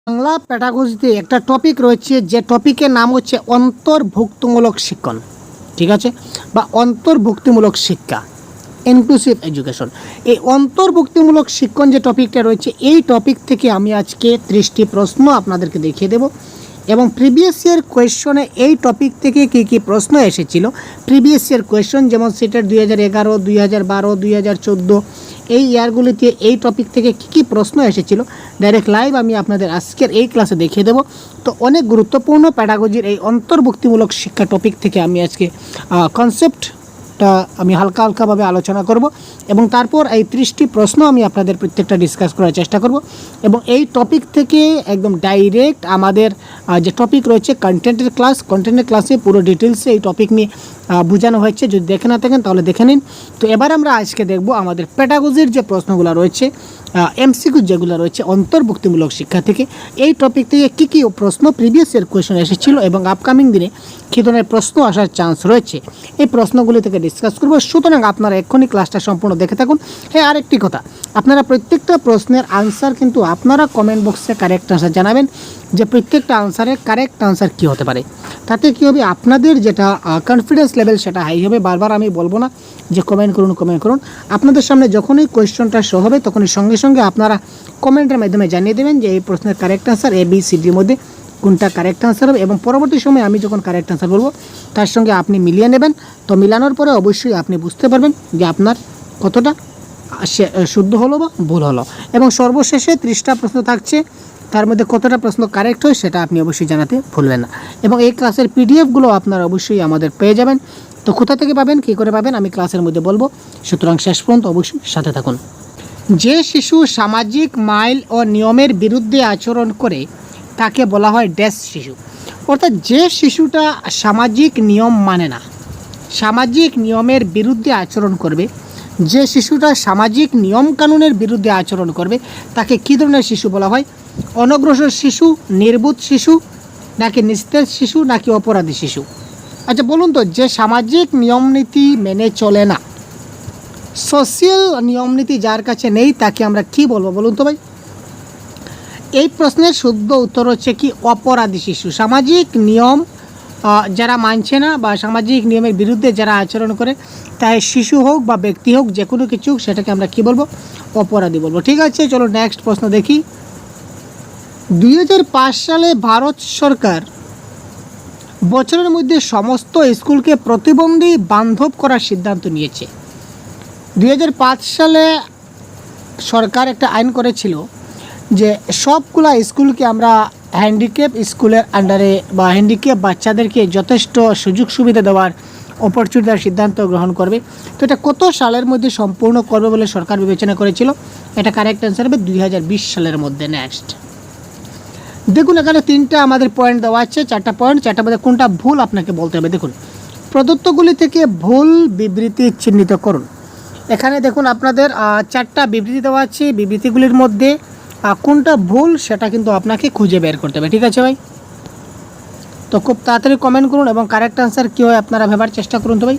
বাংলা প্যাডাগজিতে একটা টপিক রয়েছে, যে টপিকের নাম হচ্ছে অন্তর্ভুক্তিমূলক শিক্ষণ। ঠিক আছে, বা অন্তর্ভুক্তিমূলক শিক্ষা, ইনক্লুসিভ এডুকেশন। এই অন্তর্ভুক্তিমূলক শিক্ষণ যে টপিকটা রয়েছে, এই টপিক থেকে আমি আজকে 30টি প্রশ্ন আপনাদেরকে দেখিয়ে দেব এবং প্রিভিয়াস ইয়ার কোয়েশ্চনে এই টপিক থেকে কী কী প্রশ্ন এসেছিল, প্রিভিয়াস ইয়ার কোয়েশ্চন যেমন সেটার 2011, 2012, 2014 এই ইয়ারগুলিতে এই টপিক থেকে কী কী প্রশ্ন এসেছিল ডাইরেক্ট লাইভ আমি আপনাদের আজকের এই ক্লাসে দেখিয়ে দেবো। তো অনেক গুরুত্বপূর্ণ প্যাডাগজির এই অন্তর্ভুক্তিমূলক শিক্ষা টপিক থেকে আমি আজকে কনসেপ্টটা আমি হালকা হালকাভাবে আলোচনা করব এবং তারপর এই 30টি প্রশ্ন আমি আপনাদের প্রত্যেকটা ডিসকাস করার চেষ্টা করব এবং এই টপিক থেকে একদম ডাইরেক্ট আমাদের যে টপিক রয়েছে কন্টেন্টের ক্লাসে পুরো ডিটেলসে এই টপিক নিয়ে বোঝানো হয়েছে। যদি দেখে না থাকেন তাহলে দেখে নিন। তো এবার আমরা আজকে দেখব আমাদের প্যাডাগজির যে প্রশ্নগুলো রয়েছে, এমসিকিউ যেগুলো রয়েছে অন্তর্ভুক্তিমূলক শিক্ষা থেকে, এই টপিক থেকে কী কী প্রশ্ন প্রিভিয়াস ইয়ার কোয়েশন এসেছিল এবং আপকামিং দিনে কী ধরনের প্রশ্ন আসার চান্স রয়েছে, এই প্রশ্নগুলি থেকে ডিসকাস করব। সুতরাং আপনারা এক্ষুনি ক্লাসটা সম্পূর্ণ দেখে থাকুন। হ্যাঁ, আরেকটি কথা, আপনারা প্রত্যেকটা প্রশ্নের আনসার কিন্তু আপনারা কমেন্ট বক্সে কারেক্ট আনসার জানাবেন, যে প্রত্যেকটা আনসারের কারেক্ট আনসার কী হতে পারে। তাতে কী হবে, আপনাদের যেটা কনফিডেন্স লেভেল সেটা হাই হবে। বারবার আমি বলবো না যে কমেন্ট করুন। আপনাদের সামনে যখনই কোয়েশ্চনটা শো হবে তখনই সঙ্গে সঙ্গে আপনারা কমেন্টের মাধ্যমে জানিয়ে দেবেন যে এই প্রশ্নের কারেক্ট আনসার ABCDর মধ্যে কোনটা কারেক্ট আনসার হবে এবং পরবর্তী সময়ে আমি যখন কারেক্ট আনসার বলবো তার সঙ্গে আপনি মিলিয়ে নেবেন। তো মিলানোর পরে অবশ্যই আপনি বুঝতে পারবেন যে আপনার কতটা শুদ্ধ হলো বা ভুল হলো। এবং সর্বশেষে 30টা প্রশ্ন থাকছে, তার মধ্যে কতটা প্রশ্ন কারেক্ট হয় সেটা আপনি অবশ্যই জানাতে ভুলবেন না। এবং এই ক্লাসের PDFগুলো আপনারা অবশ্যই আমাদের পেয়ে যাবেন। তো কোথা থেকে পাবেন, কী করে পাবেন, আমি ক্লাসের মধ্যে বলবো। সুতরাং শেষ পর্যন্ত অবশ্যই সাথে থাকুন। যে শিশু সামাজিক মাইল ও নিয়মের বিরুদ্ধে আচরণ করে তাকে বলা হয় ড্যাশ শিশু। অর্থাৎ যে শিশুটা সামাজিক নিয়ম মানে না, সামাজিক নিয়মের বিরুদ্ধে আচরণ করবে, যে শিশুটা সামাজিক নিয়ম কানুনের বিরুদ্ধে আচরণ করবে তাকে কী ধরনের শিশু বলা হয়? অনগ্রসর শিশু, নির্বোধ শিশু, নাকি নিস্তেজ শিশু, নাকি অপরাধী শিশু? আচ্ছা বলুন তো, যে সামাজিক নিয়মনীতি মেনে চলে না, সোশিয়াল নিয়মনীতি যার কাছে নেই, তাকে আমরা কি বলবো বলুন তো ভাই? এই প্রশ্নের শুদ্ধ উত্তর হচ্ছে কি অপরাধী শিশু। সামাজিক নিয়ম যারা মানছে না বা সামাজিক নিয়মের বিরুদ্ধে যারা আচরণ করে, তাই শিশু হোক বা ব্যক্তি হোক, যে কোনো কিছু, সেটাকে আমরা কি বলবো? অপরাধী বলবো। ঠিক আছে, চলো নেক্সট প্রশ্ন দেখি। 2005 সালে ভারত সরকার বছরের মধ্যে সমস্ত স্কুলকে প্রতিবন্ধী বান্ধব করার সিদ্ধান্ত নিয়েছে। 2005 সালে সরকার একটা আইন করেছিল যে সবগুলা স্কুলকে আমরা হ্যান্ডিক্যাপ স্কুলের আন্ডারে বা হ্যান্ডিক্যাপ বাচ্চাদেরকে যথেষ্ট সুযোগ সুবিধা দেওয়ার অপরচুনিটির সিদ্ধান্ত গ্রহণ করবে। তো এটা কত সালের মধ্যে সম্পূর্ণ করবে বলে সরকার বিবেচনা করেছিল? এটা কারেক্ট অ্যান্সার হবে 2020 সালের মধ্যে। নেক্সট দেখুন, এখানে 3টা আমাদের পয়েন্ট দেওয়া আছে, 4টা পয়েন্ট, 4টার মধ্যে কোনটা ভুল আপনাকে বলতে হবে। দেখুন, প্রদত্তগুলি থেকে ভুল বিবৃতি চিহ্নিত করুন। এখানে দেখুন আপনাদের 4টা বিবৃতি দেওয়া আছে, বিবৃতিগুলির মধ্যে কোনটা ভুল সেটা কিন্তু আপনাকে খুঁজে বের করতে হবে। ঠিক আছে ভাই? তো খুব তাড়াতাড়ি কমেন্ট করুন এবং কারেক্ট আনসার কী হয় আপনারা ভাবার চেষ্টা করুন। তো ভাই,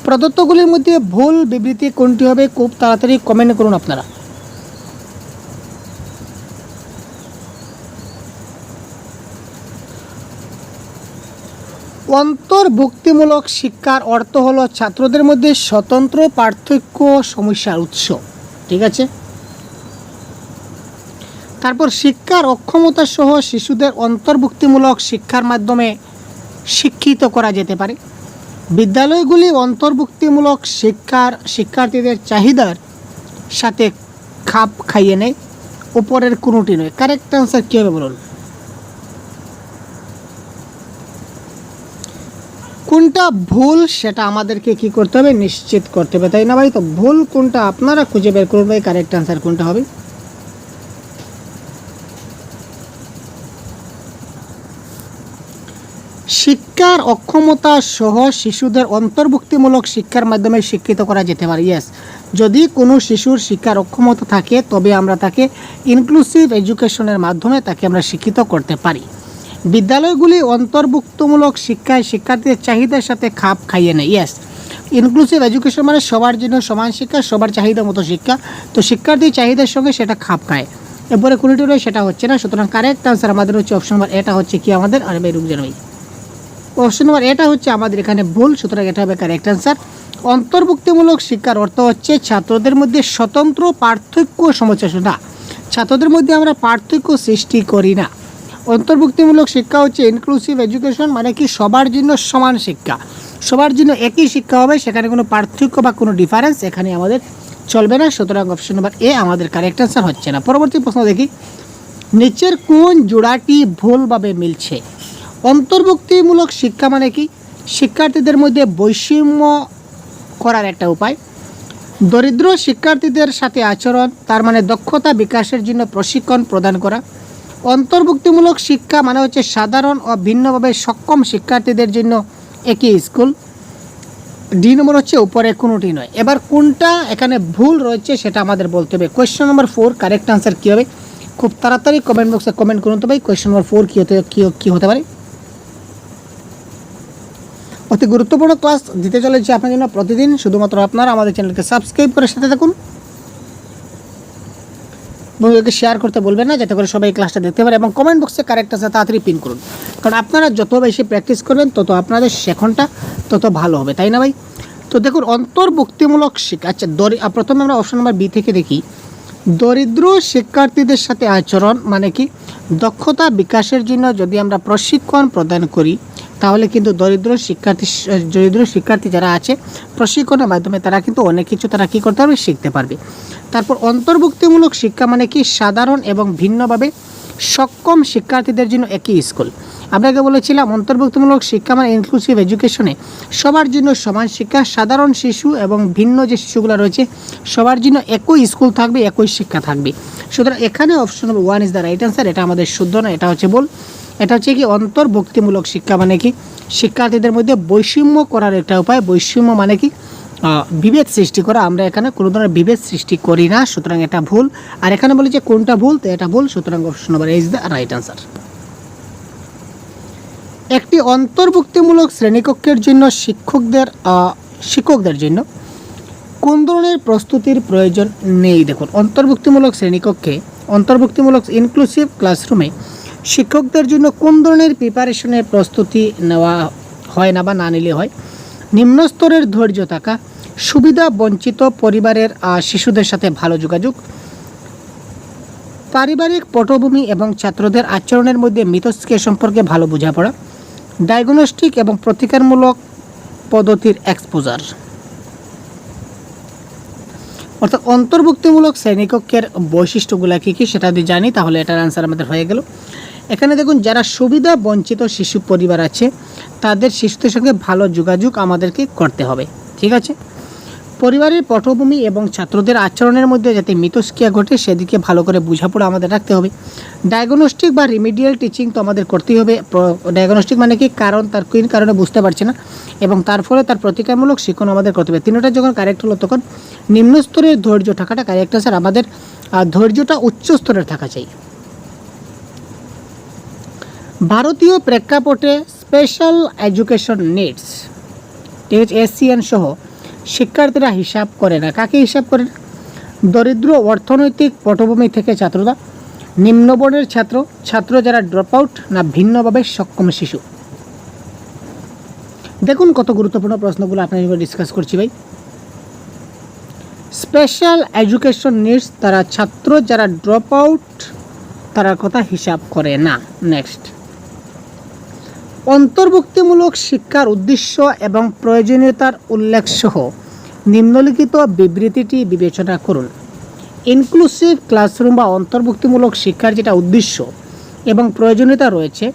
প্রদত্তগুলির মধ্যে ভুল বিবৃতি কোনটি হবে, খুব তাড়াতাড়ি কমেন্ট করুন আপনারা। অন্তর্ভুক্তিমূলক শিক্ষার অর্থ হলো ছাত্রদের মধ্যে স্বতন্ত্র পার্থক্য সমস্যার উৎস। ঠিক আছে, তারপর শিক্ষার অক্ষমতা সহ শিশুদের অন্তর্ভুক্তিমূলক শিক্ষার মাধ্যমে শিক্ষিত করা যেতে পারে। বিদ্যালয়গুলি অন্তর্ভুক্তিমূলক শিক্ষার্থীদের চাহিদার সাথে খাপ খাইয়ে নেয়, উপরের কোনোটি নয়। কারেক্ট আনসার কী হবে বলুন? কোনটা ভুল সেটা আমাদেরকে কি করতে হবে? নিশ্চিত করতে হবে, তাই না ভাই? তো ভুল কোনটা আপনারা খুঁজে বের করুন ভাই, কারেক্ট আনসার কোনটা হবে। শিক্ষার অক্ষমতা সহ শিশুদের অন্তর্ভুক্তিমূলক শিক্ষার মাধ্যমে শিক্ষিত করা যেতে পারে। ইয়েস, যদি কোনো শিশুর শিক্ষার অক্ষমতা থাকে তবে আমরা তাকে ইনক্লুসিভ এডুকেশনের মাধ্যমে তাকে আমরা শিক্ষিত করতে পারি। বিদ্যালয়গুলি অন্তর্ভুক্তিমূলক শিক্ষায় শিক্ষার্থীদের চাহিদার সাথে খাপ খাইয়ে নেয়। ইয়েস, ইনক্লুসিভ এডুকেশন মানে সবার জন্য সমান শিক্ষা, সবার চাহিদা মতো শিক্ষা। তো শিক্ষার্থীর চাহিদার সঙ্গে সেটা খাপ খায় এরপরে কোনটি রয়েছে সেটা হচ্ছে না, সুতরাং কারেক্ট আনসার আমাদের হচ্ছে অপশন নাম্বার এটা হচ্ছে কি আমাদের, আর ভাই রূপ জানাই অপশন নাম্বার এটা হচ্ছে আমাদের এখানে ভুল, সুতরাং এটা হবে কারেক্ট আনসার। অন্তর্ভুক্তিমূলক শিক্ষার অর্থ হচ্ছে ছাত্রদের মধ্যে স্বতন্ত্র পার্থক্য সমস্যা, না ছাত্রদের মধ্যে আমরা পার্থক্য সৃষ্টি করি না। অন্তর্ভুক্তিমূলক শিক্ষা হচ্ছে ইনক্লুসিভ এডুকেশন, মানে কি সবার জন্য সমান শিক্ষা, সবার জন্য একই শিক্ষা হবে, সেখানে কোনো পার্থক্য বা কোনো ডিফারেন্স এখানে আমাদের চলবে না, সুতরাং অপশন নাম্বার এ আমাদের কারেক্ট আনসার হচ্ছে না। পরবর্তী প্রশ্ন দেখি, নিচের কোন জোড়াটি ভুলভাবে মিলছে? অন্তর্ভুক্তিমূলক শিক্ষা মানে কি শিক্ষার্থীদের মধ্যে বৈষম্য করার একটা উপায়, দরিদ্র শিক্ষার্থীদের সাথে আচরণ, তার মানে দক্ষতা বিকাশের জন্য প্রশিক্ষণ প্রদান করা। অন্তর্ভুক্তিমূলক শিক্ষা মানে হচ্ছে সাধারণ ও ভিন্নভাবে সক্ষম শিক্ষার্থীদের জন্য একই স্কুল। ডি নম্বর হচ্ছে উপরে কোনোটি নয়। এবার কোনটা এখানে ভুল রয়েছে সেটা আমাদের বলতে হবে। কোয়েশ্চেন নম্বর 4 কারেক্ট আনসার কী হবে? খুব তাড়াতাড়ি কমেন্ট বক্সে কমেন্ট করুন তো ভাই, কোয়েশ্চেন নম্বর 4 কী হতে পারে। অতি গুরুত্বপূর্ণ ক্লাস দিতে চলেছে আপনার জন্য প্রতিদিন, শুধুমাত্র আপনারা আমাদের চ্যানেলকে সাবস্ক্রাইব করে সাথে থাকুন, বন্ধুদেরকে শেয়ার করতে বলবেন না, যাতে করে সবাই ক্লাসটা দেখতে পারে, এবং কমেন্ট বক্সে কারেক্ট আছে তাড়াতাড়ি পিন করুন, কারণ আপনারা যত বেশি প্র্যাকটিস করবেন তত আপনাদের সেশনটা তত ভালো হবে, তাই না ভাই? তো দেখুন অন্তর্ভুক্তিমূলক শিক্ষা, আচ্ছা প্রথমে আমরা অপশন নাম্বার বি থেকে দেখি। দরিদ্র শিক্ষার্থীদের সাথে আচরণ মানে কি দক্ষতা বিকাশের জন্য যদি আমরা প্রশিক্ষণ প্রদান করি, তাহলে কিন্তু দরিদ্র শিক্ষার্থী যারা আছে প্রশিক্ষণের মাধ্যমে তারা কিন্তু অনেক কিছু তারা কী করতে পারবে, শিখতে পারবে। তারপর অন্তর্ভুক্তিমূলক শিক্ষা মানে কি সাধারণ এবং ভিন্নভাবে সক্ষম শিক্ষার্থীদের জন্য একই স্কুল। আপনাকে বলেছিলাম অন্তর্ভুক্তিমূলক শিক্ষা মানে ইনক্লুসিভ এডুকেশনে সবার জন্য সমান শিক্ষা, সাধারণ শিশু এবং ভিন্ন যে শিশুগুলো রয়েছে সবার জন্য একই স্কুল থাকবে, একই শিক্ষা থাকবে। সুতরাং এখানে option number 1 is the right answer, এটা আমাদের শুদ্ধ না, এটা হচ্ছে ভুল। এটা হচ্ছে কি অন্তর্ভুক্তিমূলক শিক্ষা মানে কি শিক্ষার্থীদের মধ্যে বৈষম্য করার একটা উপায়। বৈষম্য মানে কি বিভেদ সৃষ্টি করা, আমরা এখানে কোনো ধরনের বিভেদ সৃষ্টি করি না, সুতরাং এটা ভুল। আর এখানে বলি যে কোনটা ভুল, তো এটা ভুল, সুতরাং option number A is the right answer. একটি অন্তর্ভুক্তিমূলক শ্রেণীকক্ষের জন্য শিক্ষকদের জন্য কোন ধরনের প্রস্তুতির প্রয়োজন নেই? দেখুন অন্তর্ভুক্তিমূলক শ্রেণীকক্ষে, অন্তর্ভুক্তিমূলক ইনক্লুসিভ ক্লাসরুমে শিক্ষকদের জন্য কোন ধরনের প্রিপারেশনের প্রস্তুতি নেওয়া হয় না বা না নিলে হয়? নিম্ন স্তরের ধৈর্য থাকা, সুবিধা বঞ্চিত পরিবারের শিশুদের সাথে ভালো যোগাযোগ, পারিবারিক পটভূমি এবং ছাত্রদের আচরণের মধ্যে মিথস্ক্রিয়া সম্পর্কে ভালো বোঝাপড়া, ডায়াগনস্টিক এবং প্রতিকারমূলক পদ্ধতির এক্সপোজার। অর্থাৎ অন্তর্ভুক্তিমূলক শ্রেণীকক্ষের বৈশিষ্ট্যগুলো কী কী সেটা যদি জানি তাহলে এটার অ্যান্সার আমাদের হয়ে গেল। এখানে দেখুন যারা সুবিধা বঞ্চিত শিশু পরিবার আছে তাদের শিশুদের সঙ্গে ভালো যোগাযোগ আমাদেরকে করতে হবে, ঠিক আছে। পরিবারের পটভূমি এবং ছাত্রদের আচরণের মধ্যে যাতে মিথস্ক্রিয়া ঘটে সেদিকে ভালো করে বোঝাপড়া আমাদের রাখতে হবে। ডায়াগনস্টিক বা রিমিডিয়াল টিচিং তো আমাদের করতেই হবে। ডায়াগনস্টিক মানে কি কারণ, তার কোন কারণে বুঝতে পারছে না এবং তার ফলে তার প্রতিকারমূলক শিক্ষণ আমাদের করতে হবে। তিনটা যখন কারেক্ট হলো তখন নিম্ন স্তরের ধৈর্য থাকাটা কারেক্ট আছে, আমাদের ধৈর্যটা উচ্চ স্তরের থাকা চাই। ভারতীয় প্রেক্ষাপটে স্পেশাল এডুকেশন নিডস SEN সহ শিক্ষার্থীরা হিসাব করে না। কাকে হিসাব করে না? দরিদ্র অর্থনৈতিক পটভূমি থেকে ছাত্ররা, নিম্নবর্ণের ছাত্র যারা ড্রপ আউট, না ভিন্নভাবে সক্ষম শিশু। দেখুন কত গুরুত্বপূর্ণ প্রশ্নগুলো আপনার সঙ্গে ডিসকাস করছি ভাই। স্পেশাল এডুকেশন নিডস তারা ছাত্র যারা ড্রপ আউট তারা কথা হিসাব করে না। নেক্সট, অন্তর্ভুক্তিমূলক শিক্ষার উদ্দেশ্য এবং প্রয়োজনীয়তার উল্লেখ সহ নিম্নলিখিত বিবৃতিটি বিবেচনা করুন। ইনক্লুসিভ ক্লাসরুম বা অন্তর্ভুক্তিমূলক শিক্ষার যেটা উদ্দেশ্য এবং প্রয়োজনীয়তা রয়েছে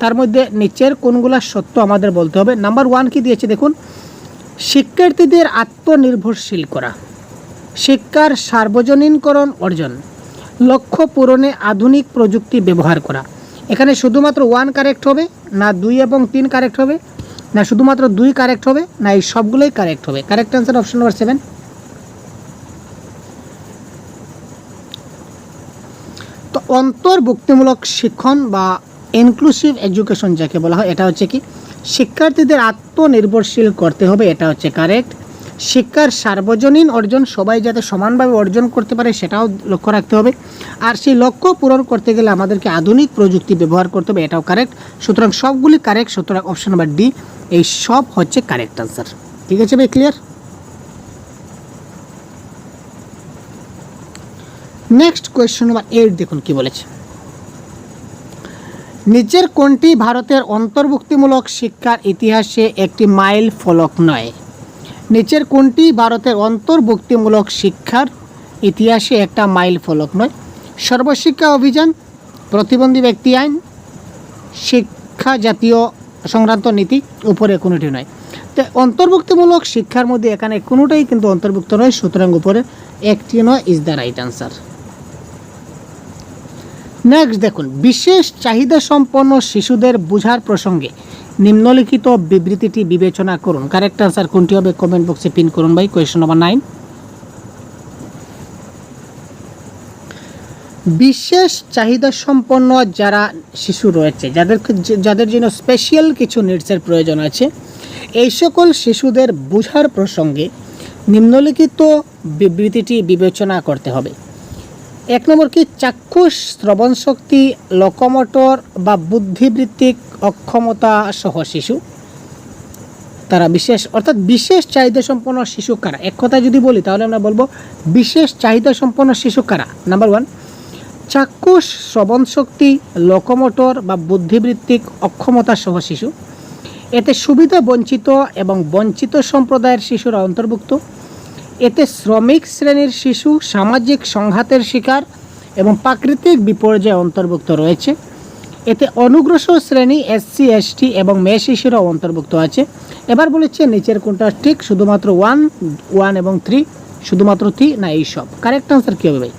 তার মধ্যে নিচের কোনগুলো সত্য আমাদের বলতে হবে। নাম্বার 1 কি দিয়েছে দেখুন, শিক্ষার্থীদের আত্মনির্ভরশীল করা, শিক্ষার সার্বজনীনকরণ অর্জন, লক্ষ্য পূরণে আধুনিক প্রযুক্তি ব্যবহার করা। এখানে শুধুমাত্র 1 কারেক্ট হবে না 2 এবং 3 কারেক্ট হবে, না শুধুমাত্র 2 কারেক্ট হবে, না এই সবগুলোই কারেক্ট হবে। Correct answer option number 7। তো অন্তর্ভুক্তিমূলক শিক্ষণ বা ইনক্লুসিভ এডুকেশন যাকে বলা হয় এটা হচ্ছে কি শিক্ষার্থীদের আত্মনির্ভরশীল করতে হবে, এটা হচ্ছে কারেক্ট। শিক্ষার সার্বজনীন অর্জন সবাই যাতে সমানভাবে অর্জন করতে পারে সেটাও লক্ষ্য রাখতে হবে। আর সেই লক্ষ্য পূরণ করতে গেলে আমাদেরকে আধুনিক প্রযুক্তি ব্যবহার করতে হবে, এটাও কারেক্ট। সুতরাং সবগুলি কারেক্ট, সুতরাং অপশন নাম্বার ডি এই সব হচ্ছে কারেক্ট আনসার। ঠিক আছে ভাই, ক্লিয়ার? নেক্সট কোয়েশ্চন নাম্বার 8 দেখুন কি বলেছে। নিচের কোনটি ভারতের অন্তর্ভুক্তিমূলক শিক্ষার ইতিহাসে একটি মাইল ফলক নয়? নিচের কোনটি ভারতের অন্তর্ভুক্তিমূলক শিক্ষার ইতিহাসে একটা মাইল ফলক নয়? সর্বশিক্ষা অভিযান, প্রতিবন্ধী ব্যক্তি আইন, শিক্ষা জাতীয় সংক্রান্ত নীতি, উপরে কোনোটি নয়। তো অন্তর্ভুক্তিমূলক শিক্ষার মধ্যে এখানে কোনোটাই কিন্তু অন্তর্ভুক্ত নয়, সুতরাং উপরে একটি নয় is the right answer. Next দেখুন, বিশেষ চাহিদা সম্পন্ন শিশুদের বোঝার প্রসঙ্গে নিম্নলিখিত বিবৃতিটি বিবেচনা করুন। কারেক্ট আনসার কোনটি হবে কমেন্ট বক্সে পিন করুন ভাই। কোয়েশ্চন নাম্বার 9, বিশেষ চাহিদা সম্পন্ন যারা শিশু রয়েছে, যাদের জন্য স্পেশাল কিছু নিডসের প্রয়োজন আছে, এই সকল শিশুদের বোঝার প্রসঙ্গে নিম্নলিখিত বিবৃতিটি বিবেচনা করতে হবে। 1 নম্বর কি, চাক্ষুষ, শ্রবণ শক্তি, লোকোমোটর বা বুদ্ধিবৃত্তিক অক্ষমতা সহ শিশু, তারা বিশেষ, অর্থাৎ বিশেষ চাহিদা সম্পন্ন শিশু কারা? এক কথা যদি বলি তাহলে আমরা বলবো বিশেষ চাহিদা সম্পন্ন শিশু কারা? নাম্বার 1, চাক্ষুষ, শ্রবণ শক্তি, লোকোমোটর বা বুদ্ধিবৃত্তিক অক্ষমতা সহ শিশু। এতে সুবিধা বঞ্চিত এবং বঞ্চিত সম্প্রদায়ের শিশুরা অন্তর্ভুক্ত। এতে শ্রমিক শ্রেণীর শিশু, সামাজিক সংঘাতের শিকার এবং প্রাকৃতিক বিপর্যয় অন্তর্ভুক্ত রয়েছে। এতে অনুগ্রসর শ্রেণী, SC ST এবং মেয়ে শিশুরাও অন্তর্ভুক্ত আছে। এবার বলেছে নিচের কোনটা ঠিক? শুধুমাত্র 1 এবং 3, শুধুমাত্র 3 না এই সব? কারেক্ট আনসার কী হবে ভাই?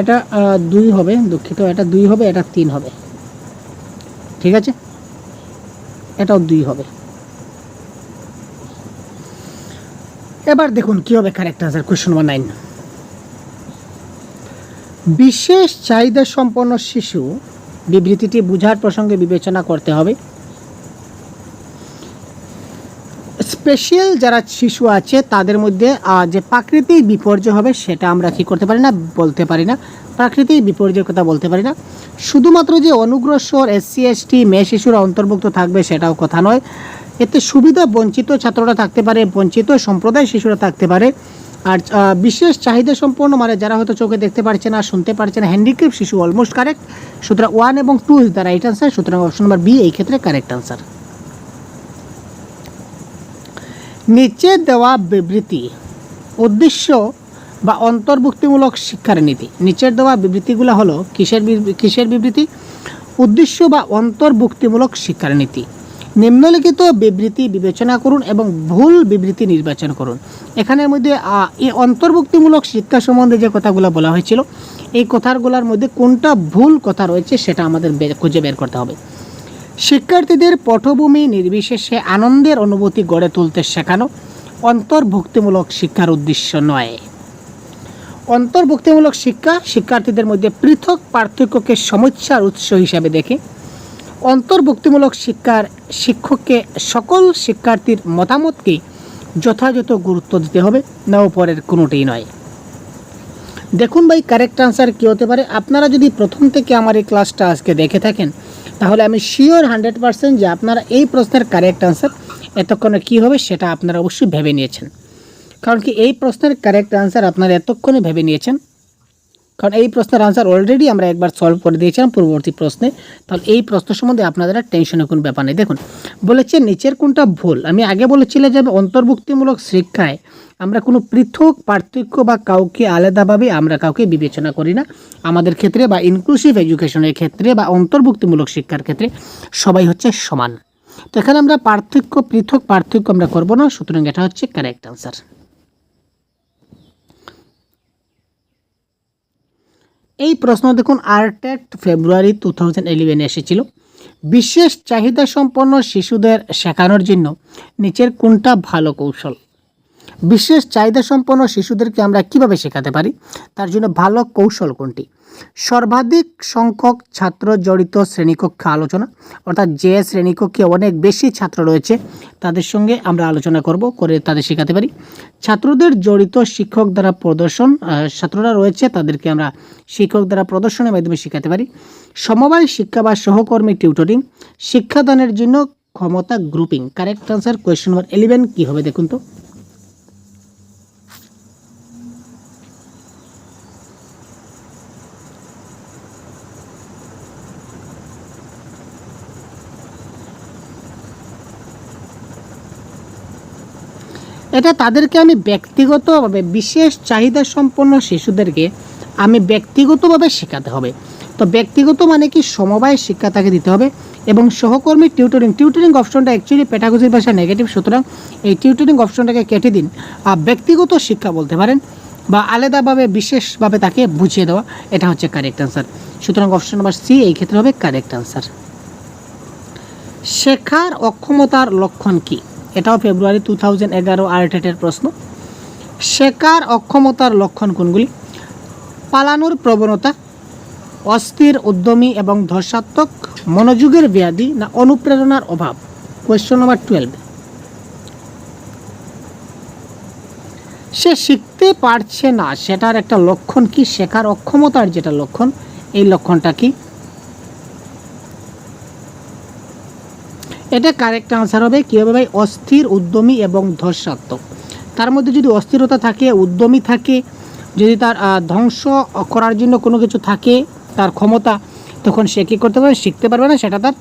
এটা 2 হবে, দুঃখিত, এটা 2 হবে, এটা 3 হবে। ঠিক আছে, এটাও 2 হবে। এবার দেখুন কি হবে কারেক্ট আনসার। কোয়েশ্চন নাম্বার 9, বিশেষ চাহিদা সম্পন্ন শিশু বিবৃতিটি বোঝার প্রসঙ্গে বিবেচনা করতে হবে। স্পেশাল যারা শিশু আছে তাদের মধ্যে যে প্রাকৃতিক বিপর্যয় হবে সেটা আমরা কি করতে পারি না, বলতে পারি না। প্রাকৃতিক বিপর্যয়ের কথা বলতে পারি না। শুধুমাত্র যে অনুগ্রসর, SC ST মেয়ে শিশুরা অন্তর্ভুক্ত থাকবে সেটাও কথা নয়। এতে সুবিধা বঞ্চিত ছাত্ররা থাকতে পারে, বঞ্চিত সম্প্রদায় শিশুরা থাকতে পারে। আর বিশেষ চাহিদা সম্পন্ন মানে যারা হয়তো চোখে দেখতে পারছে না, শুনতে পারছে না, হ্যান্ডিক্যাপ শিশু, অলমোস্ট কারেক্ট। সুতরাং 1 এবং 2 ইজ দ্য রাইট আনসার। সুতরাং অপশন নাম্বার বি এই ক্ষেত্রে কারেক্ট আনসার। নিচে দেওয়া বিবৃতি উদ্দেশ্য বা অন্তর্ভুক্তিমূলক শিক্ষার নীতি। নিচের দেওয়া বিবৃতিগুলো হলো কিসের বিবৃতি? উদ্দেশ্য বা অন্তর্ভুক্তিমূলক শিক্ষার নীতি। নিম্নলিখিত বিবৃতি বিবেচনা করুন এবং ভুল বিবৃতি নির্বাচন করুন। এখানের মধ্যে এই অন্তর্ভুক্তিমূলক শিক্ষা সম্বন্ধে যে কথাগুলো বলা হয়েছিল, এই কথাগুলোর মধ্যে কোনটা ভুল কথা রয়েছে সেটা আমাদের খুঁজে বের করতে হবে। শিক্ষার্থীদের পটভূমি নির্বিশেষে আনন্দের অনুভূতি গড়ে তুলতে শেখানো অন্তর্ভুক্তিমূলক শিক্ষার উদ্দেশ্য নয়। অন্তর্ভুক্তিমূলক শিক্ষা শিক্ষার্থীদের মধ্যে পৃথক পার্থক্যকে সমস্যার উৎস হিসাবে দেখে। অন্তর্ভুক্তিমূলক শিক্ষার শিক্ষককে সকল শিক্ষার্থীর মতামতকে যথাযথ গুরুত্ব দিতে হবে, না উপরের কোনোটিই নয়। দেখুন ভাই কারেক্ট আনসার কী হতে পারে? আপনারা যদি প্রথম থেকে আমার এই ক্লাসটা আজকে দেখে থাকেন তাহলে আমি শিওর 100% যে আপনারা এই প্রশ্নের কারেক্ট আনসার এতক্ষণে কী হবে সেটা আপনারা অবশ্যই ভেবে নিয়েছেন। কারণ কি এই প্রশ্নের কারেক্ট আনসার আপনারা এতক্ষণে ভেবে নিয়েছেন, কারণ এই প্রশ্নের আনসার অলরেডি আমরা একবার সলভ করে দিয়েছিলাম পূর্ববর্তী প্রশ্নে। তাহলে এই প্রশ্ন সম্বন্ধে আপনাদের টেনশনের কোনো ব্যাপার নেই। দেখুন বলেছে নিচের কোনটা ভুল। আমি আগে বলেছিলাম যে অন্তর্ভুক্তিমূলক শিক্ষায় আমরা কোনো পৃথক পার্থক্য বা কাউকে আলাদাভাবে আমরা কাউকে বিবেচনা করি না। আমাদের ক্ষেত্রে বা ইনক্লুসিভ এডুকেশনের ক্ষেত্রে বা অন্তর্ভুক্তিমূলক শিক্ষার ক্ষেত্রে সবাই হচ্ছে সমান। তো এখানে আমরা পৃথক পার্থক্য আমরা করবো না, সুতরাং এটা হচ্ছে কারেক্ট আনসার। এই প্রশ্ন দেখুন আরটেট ফেব্রুয়ারি 2011 এসেছিল। বিশেষ চাহিদা সম্পন্ন শিশুদের শেখানোর জন্য নিচের কোনটা ভালো কৌশল? বিশেষ চাহিদা সম্পন্ন শিশুদেরকে আমরা কিভাবে শেখাতে পারি, তার জন্য ভালো কৌশল কোনটি? সর্বাধিক সংখ্যক ছাত্র জড়িত শ্রেণীকক্ষে আলোচনা, অর্থাৎ যে শ্রেণীকক্ষে অনেক বেশি ছাত্র রয়েছে তাদের সঙ্গে আমরা আলোচনা করে তাদের শেখাতে পারি। ছাত্রদের জড়িত শিক্ষক দ্বারা প্রদর্শন, ছাত্ররা রয়েছে তাদেরকে আমরা শিক্ষক দ্বারা প্রদর্শনের মাধ্যমে শেখাতে পারি। সমবায় শিক্ষা বা সহকর্মী টিউটরিং, শিক্ষাদানের জন্য ক্ষমতা গ্রুপিং। কারেক্ট আনসার কোয়েশ্চন নম্বর 11 কী হবে দেখুন তো। এটা তাদেরকে আমি ব্যক্তিগতভাবে, বিশেষ চাহিদা সম্পন্ন শিশুদেরকে আমি ব্যক্তিগতভাবে শেখাতে হবে। তো ব্যক্তিগত মানে কি, সমবায় শিক্ষা তাকে দিতে হবে এবং সহকর্মী টিউটরিং অপশনটা অ্যাকচুয়ালি পেডাগজির ভাষা নেগেটিভ, সুতরাং এই টিউটরিং অপশনটাকে কেটে দিন। ব্যক্তিগত শিক্ষা বলতে পারেন বা আলাদাভাবে বিশেষভাবে তাকে বুঝিয়ে দেওয়া, এটা হচ্ছে কারেক্ট আনসার। সুতরাং অপশন নাম্বার সি এই ক্ষেত্রে হবে কারেক্ট আনসার। শেখার অক্ষমতার লক্ষণ কি? এটাও ফেব্রুয়ারি 2011 আরটেটের প্রশ্ন। শেখার অক্ষমতার লক্ষণ কোনগুলি? পালানোর প্রবণতা, অস্থির, উদ্যমী এবং ধর্ষাত্মক, মনোযোগের ব্যাধি না অনুপ্রেরণার অভাব? কোয়েশ্চন নম্বর 12। সে শিখতে পারছে না সেটার একটা লক্ষণ কি? শেখার অক্ষমতার যেটা লক্ষণ, এই লক্ষণটা কি? এটা কারেক্ট আনসার হবে কী হবে ভাই? অস্থির, উদ্যমী এবং ধর্ষাত্মক। তার মধ্যে যদি অস্থিরতা থাকে, উদ্যমী থাকে, যদি তার ধ্বংস করার জন্য কোনো কিছু থাকে তার ক্ষমতা, তখন সে কী করতে পারবে? শিখতে পারবে না, সেটা তার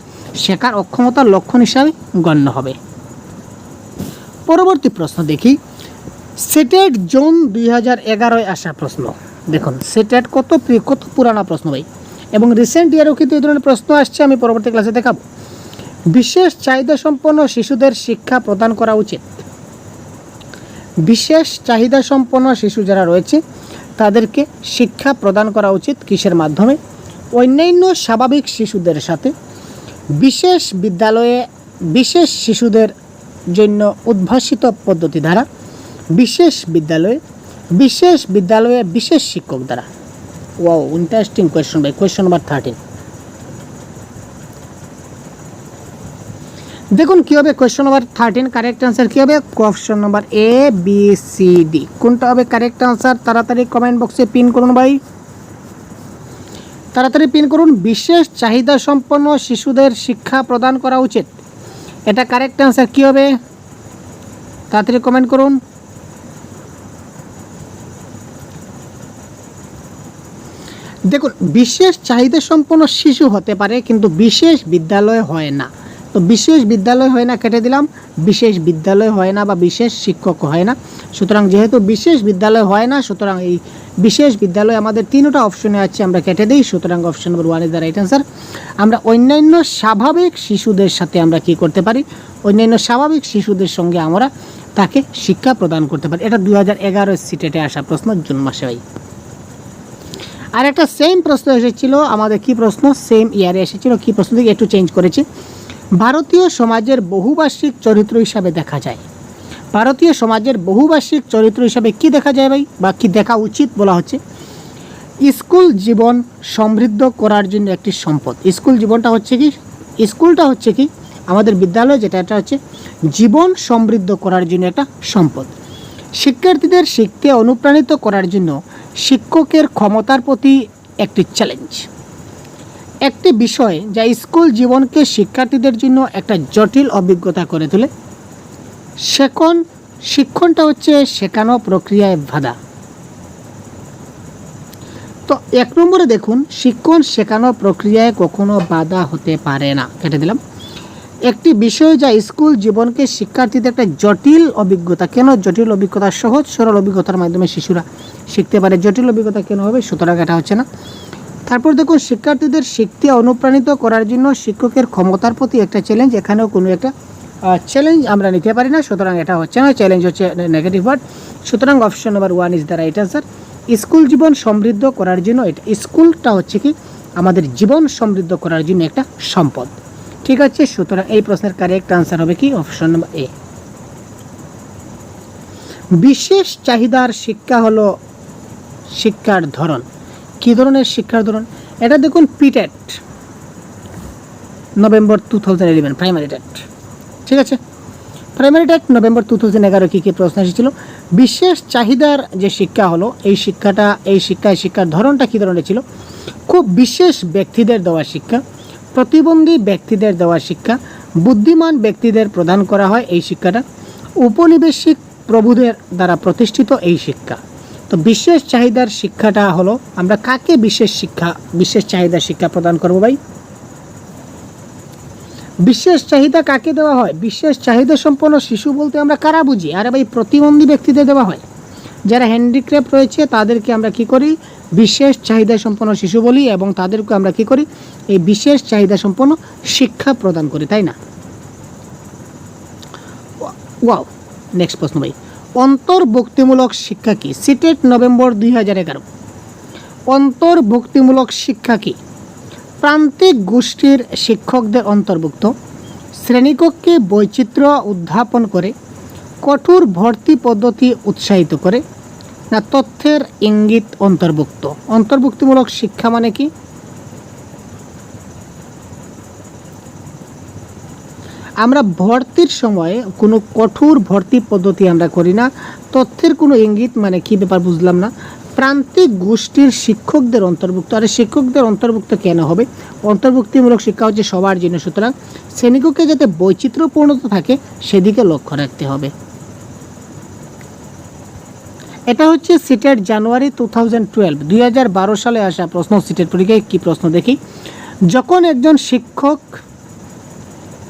শেখার অক্ষমতার লক্ষণ হিসাবে গণ্য হবে। পরবর্তী প্রশ্ন দেখি। সেটেট জুন 2011 আসা প্রশ্ন। দেখুন সেটেট কত পুরানা প্রশ্ন ভাই, এবং রিসেন্ট ইয়ারেও কিন্তু এই ধরনের প্রশ্ন আসছে, আমি পরবর্তী ক্লাসে দেখাবো। বিশেষ চাহিদা সম্পন্ন শিশুদের শিক্ষা প্রদান করা উচিত। বিশেষ চাহিদা সম্পন্ন শিশু যারা রয়েছে তাদেরকে শিক্ষা প্রদান করা উচিত কিসের মাধ্যমে? অন্যান্য স্বাভাবিক শিশুদের সাথে বিশেষ বিদ্যালয়ে বিশেষ শিশুদের জন্য উদ্ভাসিত পদ্ধতি দ্বারা, বিশেষ বিদ্যালয়ে বিশেষ শিক্ষক দ্বারা। ওয়াও, ইন্টারেস্টিং কোয়েশ্চন ভাই। কোয়েশ্চন নাম্বার 13 দেখুন কী হবে। কোয়েশ্চন নাম্বার 13 কারেক্ট আনসার কী হবে? Option number A, B, C, D. কোনটা হবে কারেক্ট আনসার? তাড়াতাড়ি কমেন্ট বক্সে পিন করুন ভাই, তাড়াতাড়ি পিন করুন। বিশেষ চাহিদা সম্পন্ন শিশুদের শিক্ষা প্রদান করা উচিত, এটা কারেক্ট আনসার কী হবে? তাড়াতাড়ি কমেন্ট করুন। দেখুন বিশেষ চাহিদা সম্পন্ন শিশু হতে পারে কিন্তু বিশেষ বিদ্যালয় হয় না। তো বিশেষ বিদ্যালয় হয় না কেটে দিলাম, বিশেষ বিদ্যালয় হয় না বা বিশেষ শিক্ষক হয় না। সুতরাং যেহেতু বিশেষ বিদ্যালয় হয় না, সুতরাং এই বিশেষ বিদ্যালয় আমাদের তিনটা অপশনে আছে, আমরা কেটে দিই। সুতরাং option number 1 is the right answer. আমরা অন্যান্য স্বাভাবিক শিশুদের সাথে আমরা কি করতে পারি? অন্যান্য স্বাভাবিক শিশুদের সঙ্গে আমরা তাকে শিক্ষা প্রদান করতে পারি। এটা 2011 সিটেটে আসা প্রশ্ন, জুন মাসে হয়। আর একটা সেম প্রশ্ন এসেছিল আমাদের, কি প্রশ্ন? সেম ইয়ারে এসেছিল, কি প্রশ্ন থেকে একটু চেঞ্জ করেছে। ভারতীয় সমাজের বহুভাষিক চরিত্র হিসাবে দেখা যায়। ভারতীয় সমাজের বহুভাষিক চরিত্র হিসাবে কি দেখা যায় ভাই, বা কি দেখা উচিত বলা হচ্ছে? স্কুল জীবন সমৃদ্ধ করার জন্য একটি সম্পদ। স্কুল জীবনটা হচ্ছে কি, স্কুলটা হচ্ছে কি আমাদের বিদ্যালয়, যেটা এটা হচ্ছে জীবন সমৃদ্ধ করার জন্য একটা সম্পদ। শিক্ষার্থীদের শিখতে অনুপ্রাণিত করার জন্য শিক্ষকের ক্ষমতার প্রতি একটি চ্যালেঞ্জ। একটি বিষয় যা স্কুল জীবনকে শিক্ষার্থীদের জন্য একটা জটিল অভিজ্ঞতা করে তোলে। শিক্ষণটা হচ্ছে শেখানো প্রক্রিয়ায় বাধা। তো 1 নম্বরে দেখুন, শিক্ষণ শেখানো প্রক্রিয়ায় কখনো বাধা হতে পারে না, কেটে দিলাম। একটি বিষয় যা স্কুল জীবনকে শিক্ষার্থীদের একটা জটিল অভিজ্ঞতা। কেন জটিল অভিজ্ঞতা? সহজ সরল অভিজ্ঞতার মাধ্যমে শিশুরা শিখতে পারে, জটিল অভিজ্ঞতা কেন হবে? সুতরাং এটা হচ্ছে না। তারপর দেখুন, শিক্ষার্থীদের শিখতে অনুপ্রাণিত করার জন্য শিক্ষকের ক্ষমতার প্রতি একটা চ্যালেঞ্জ। এখানেও কোনো একটা চ্যালেঞ্জ আমরা নিতে পারি না, সুতরাং এটা হচ্ছে না, চ্যালেঞ্জ হচ্ছে নেগেটিভ ওয়ার্ড। সুতরাং option number 1 is the right answer. School জীবন সমৃদ্ধ করার জন্য এটা স্কুলটা হচ্ছে কি আমাদের জীবন সমৃদ্ধ করার জন্য একটা সম্পদ। ঠিক আছে, সুতরাং এই প্রশ্নের কারেক্ট আনসার হবে কি অপশন নাম্বার এ। বিশেষ চাহিদার শিক্ষা হলো শিক্ষার ধরন। কী ধরনের শিক্ষার ধরন? এটা দেখুন পিটেট নভেম্বর 2011 প্রাইমারি টেট। ঠিক আছে, প্রাইমারি টেট নভেম্বর 2011 কী প্রশ্ন এসেছিল? বিশেষ চাহিদার যে শিক্ষা হলো এই শিক্ষার ধরনটা কী ধরনের ছিল? খুব বিশেষ ব্যক্তিদের দেওয়া শিক্ষা, প্রতিবন্ধী ব্যক্তিদের দেওয়া শিক্ষা, বুদ্ধিমান ব্যক্তিদের প্রদান করা হয় এই শিক্ষাটা, উপনিবেশিক প্রভুদের দ্বারা প্রতিষ্ঠিত এই শিক্ষা। তো বিশেষ চাহিদার শিক্ষাটা হলো আমরা কাকে বিশেষ চাহিদার শিক্ষা প্রদান করব ভাই? বিশেষ চাহিদা কাকে দেওয়া হয়? বিশেষ চাহিদা সম্পন্ন শিশু বলতে আমরা কারা বুঝি? আরে ভাই প্রতিবন্ধী ব্যক্তিদের দেওয়া হয়, যারা হ্যান্ডিক্রাফট রয়েছে তাদেরকে আমরা কি করি? বিশেষ চাহিদা সম্পন্ন শিশু বলি এবং তাদেরকে আমরা কি করি? এই বিশেষ চাহিদা সম্পন্ন শিক্ষা প্রদান করি, তাই না? ওয়াও, নেক্সট প্রশ্ন ভাই, অন্তর্ভুক্তিমূলক শিক্ষা কি? CTET November 2011। অন্তর্ভুক্তিমূলক শিক্ষা কি? প্রান্তিক গোষ্ঠীর শিক্ষকদের অন্তর্ভুক্ত, শ্রেণীকক্ষে বৈচিত্র্য উদ্যাপন করে, কঠোর ভর্তি পদ্ধতি উৎসাহিত করে, না তথ্যের ইঙ্গিত অন্তর্ভুক্ত? অন্তর্ভুক্তিমূলক শিক্ষা মানে কি? আমরা ভর্তির সময়ে কোনো কঠোর ভর্তি পদ্ধতি আমরা করি না। তথ্যের কোনো ইঙ্গিত মানে কি ব্যাপার বুঝলাম না। প্রান্তিক গোষ্ঠীর শিক্ষকদের অন্তর্ভুক্ত, আর শিক্ষকদের অন্তর্ভুক্ত কেন হবে? অন্তর্ভুক্তিমূলক শিক্ষা হচ্ছে সবার জন্য, সুতরাং শ্রেণীকক্ষে যাতে বৈচিত্র্যপূর্ণতা থাকে সেদিকে লক্ষ্য রাখতে হবে। এটা হচ্ছে সিটেট জানুয়ারি 2012 সালে আসা প্রশ্ন। সিটেট পরীক্ষায় কি প্রশ্ন দেখি? যখন একজন শিক্ষক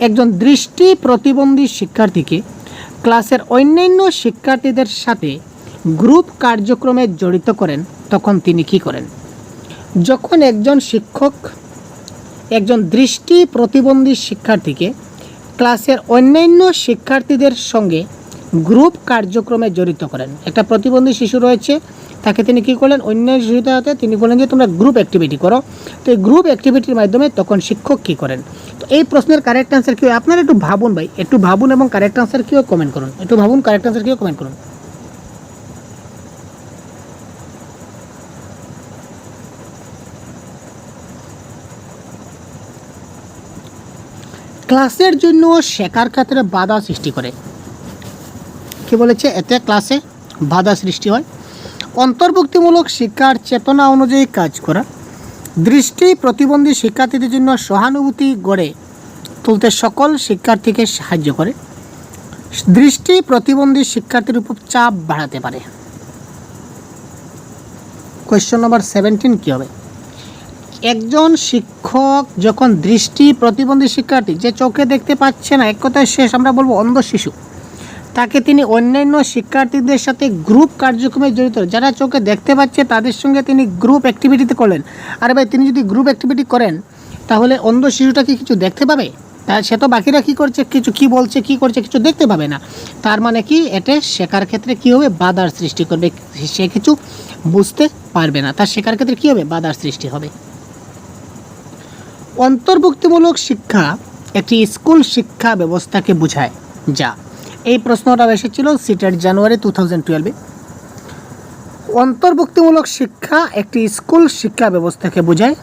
একজন দৃষ্টি প্রতিবন্ধী শিক্ষার্থীকে ক্লাসের অন্যান্য শিক্ষার্থীদের সাথে গ্রুপ কার্যক্রমে জড়িত করেন তখন তিনি কি করেন? যখন একজন শিক্ষক একজন দৃষ্টি প্রতিবন্ধী শিক্ষার্থীকে ক্লাসের অন্যান্য শিক্ষার্থীদের সঙ্গে গ্রুপ কার্যক্রমে জড়িত করেন, একটা প্রতিবন্ধী শিশু রয়েছে তাকে তিনি কী করলেন? অন্য শিশুদের হাতে তিনি বলেন যে তোমরা গ্রুপ অ্যাক্টিভিটি করো। তো এই গ্রুপ অ্যাক্টিভিটির মাধ্যমে তখন শিক্ষক কী করেন? তো এই প্রশ্নের কারেক্ট আনসার কী হয়? আপনারা একটু ভাবুন ভাই, একটু ভাবুন এবং কারেক্ট আনসার কী হয় কমেন্ট করুন। একটু ভাবুন, কারেক্ট আনসার কী হয় কমেন্ট করুন। ক্লাসের জন্য শেখার ক্ষেত্রে বাধা সৃষ্টি করে। কি বলেছে? এতে ক্লাসে বাধা সৃষ্টি হয়। অন্তর্ভুক্তিমূলক শিক্ষার চেতনা অনুযায়ী কাজ করা, দৃষ্টি প্রতিবন্ধী শিক্ষার্থীদের জন্য সহানুভূতি গড়ে তুলতে সকল শিক্ষার্থীকে সাহায্য করে, দৃষ্টি প্রতিবন্ধী শিক্ষার্থীর উপর চাপ বাড়াতে পারে। কোয়েশ্চন নাম্বার 17 কী হবে? একজন শিক্ষক যখন দৃষ্টি প্রতিবন্ধী শিক্ষার্থী যে চোখে দেখতে পাচ্ছে না, এক কথায় শেষ আমরা বলবো অন্ধ শিশু, তাকে তিনি অন্যান্য শিক্ষার্থীদের সাথে গ্রুপ কার্যক্রমে জড়িত, যারা চোখে দেখতে পাচ্ছে তাদের সঙ্গে তিনি গ্রুপ অ্যাক্টিভিটিতে করলেন। আরে ভাই তিনি যদি গ্রুপ অ্যাক্টিভিটি করেন তাহলে অন্ধ শিশুটা কি কিছু দেখতে পাবে? সে তো বাকিরা কী করছে, কি বলছে, কি করছে কিছু দেখতে পাবে না। তার মানে কি এটা শেখার ক্ষেত্রে কী হবে? বাধার সৃষ্টি করবে, সে কিছু বুঝতে পারবে না, তার শেখার ক্ষেত্রে কী হবে? বাধার সৃষ্টি হবে। অন্তর্ভুক্তিমূলক শিক্ষা একটি স্কুল শিক্ষা ব্যবস্থাকে বোঝায় যা, এই প্রশ্নটাও এসেছিল সিটেট জানুয়ারি 2012। অন্তর্ভুক্তিমূলক শিক্ষা একটি স্কুল শিক্ষা ব্যবস্থাকে বোঝায়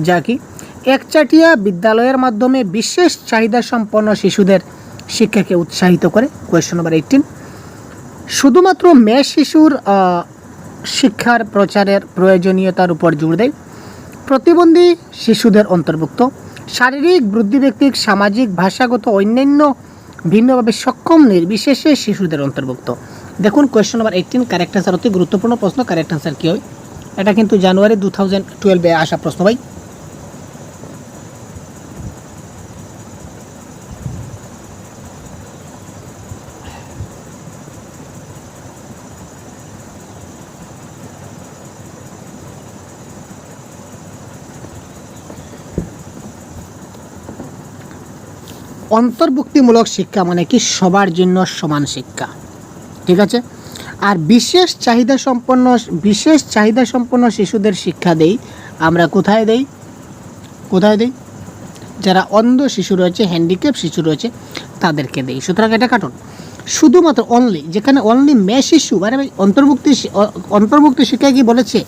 যা কি একচাটিয়া বিদ্যালয়ের মাধ্যমে বিশেষ চাহিদা সম্পন্ন শিশুদের শিক্ষাকে উৎসাহিত করে। কোয়েশ্চন নাম্বার 18, শুধুমাত্র মেয়ে শিশুর শিক্ষার প্রচারের প্রয়োজনীয়তার উপর জোর দেয়, প্রতিবন্ধী শিশুদের অন্তর্ভুক্ত, শারীরিক বুদ্ধিবৃত্তিক সামাজিক ভাষাগত অন্যান্য ভিন্নভাবে সক্ষম নির্বিশেষে শিশুদের অন্তর্ভুক্ত। দেখুন কোয়েশ্চন নাম্বার 18 কারেক্ট আনসার, অতি গুরুত্বপূর্ণ প্রশ্ন। কারেক্ট আনসার কী হয়? এটা কিন্তু জানুয়ারি 2012 আসা প্রশ্ন ভাই। অন্তর্ভুক্তিমূলক শিক্ষা মানে কি সবার জন্য সমান শিক্ষা। ঠিক আছে, আর বিশেষ চাহিদা সম্পন্ন শিশুদের শিক্ষা দেই আমরা কোথায় দেই? যারা অন্ধ শিশু রয়েছে, হ্যান্ডিক্যাপ শিশু রয়েছে, তাদেরকে দেই। সুতরাং এটা কাটুন। শুধুমাত্র অনলি, যেখানে অনলি মেয়ে শিশু, মানে অন্তর্ভুক্তি শিক্ষা কি বলেছে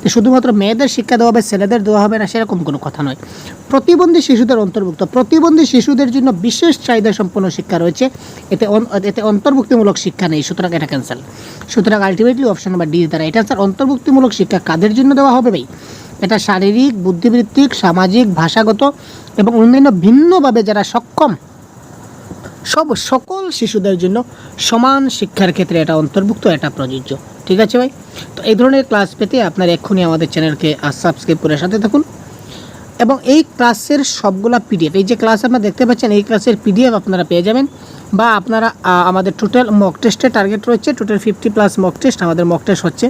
যে শুধুমাত্র মেয়েদের শিক্ষা দেওয়া হবে, ছেলেদের দেওয়া হবে না, সেরকম কোনো কথা নয়। প্রতিবন্ধী শিশুদের অন্তর্ভুক্ত, প্রতিবন্ধী শিশুদের জন্য বিশেষ চাহিদা সম্পন্ন শিক্ষা রয়েছে, এতে অন্তর্ভুক্তিমূলক শিক্ষা নেই, সুতরাং এটা ক্যান্সেল। সুতরাং আলটিমেটলি অপশন নাম্বার ডি দ্বারা এটা স্যার অন্তর্ভুক্তিমূলক শিক্ষা কাদের জন্য দেওয়া হবে ভাই? এটা শারীরিক, বুদ্ধিবৃত্তিক, সামাজিক, ভাষাগত এবং অন্যান্য ভিন্নভাবে যারা সক্ষম সকল শিশুদের জন্য সমান শিক্ষার ক্ষেত্রে এটা অন্তর্ভুক্ত, এটা প্রযোজ্য। ঠিক আছে ভাই? তো এই ধরনের ক্লাস পেতে আপনারা এক্ষুনি আমাদের চ্যানেলকে সাবস্ক্রাইব করে সাথে থাকুন। এবং এই ক্লাসের সবগুলা পিডিএফ, এই যে ক্লাস আপনারা দেখতে পাচ্ছেন, এই ক্লাসের পিডিএফ আপনারা পেয়ে যাবেন। বা আপনারা আমাদের টোটাল মক টেস্টের টার্গেট রয়েছে, টোটাল 50+ মক টেস্ট আমাদের মক টেস্ট হচ্ছে।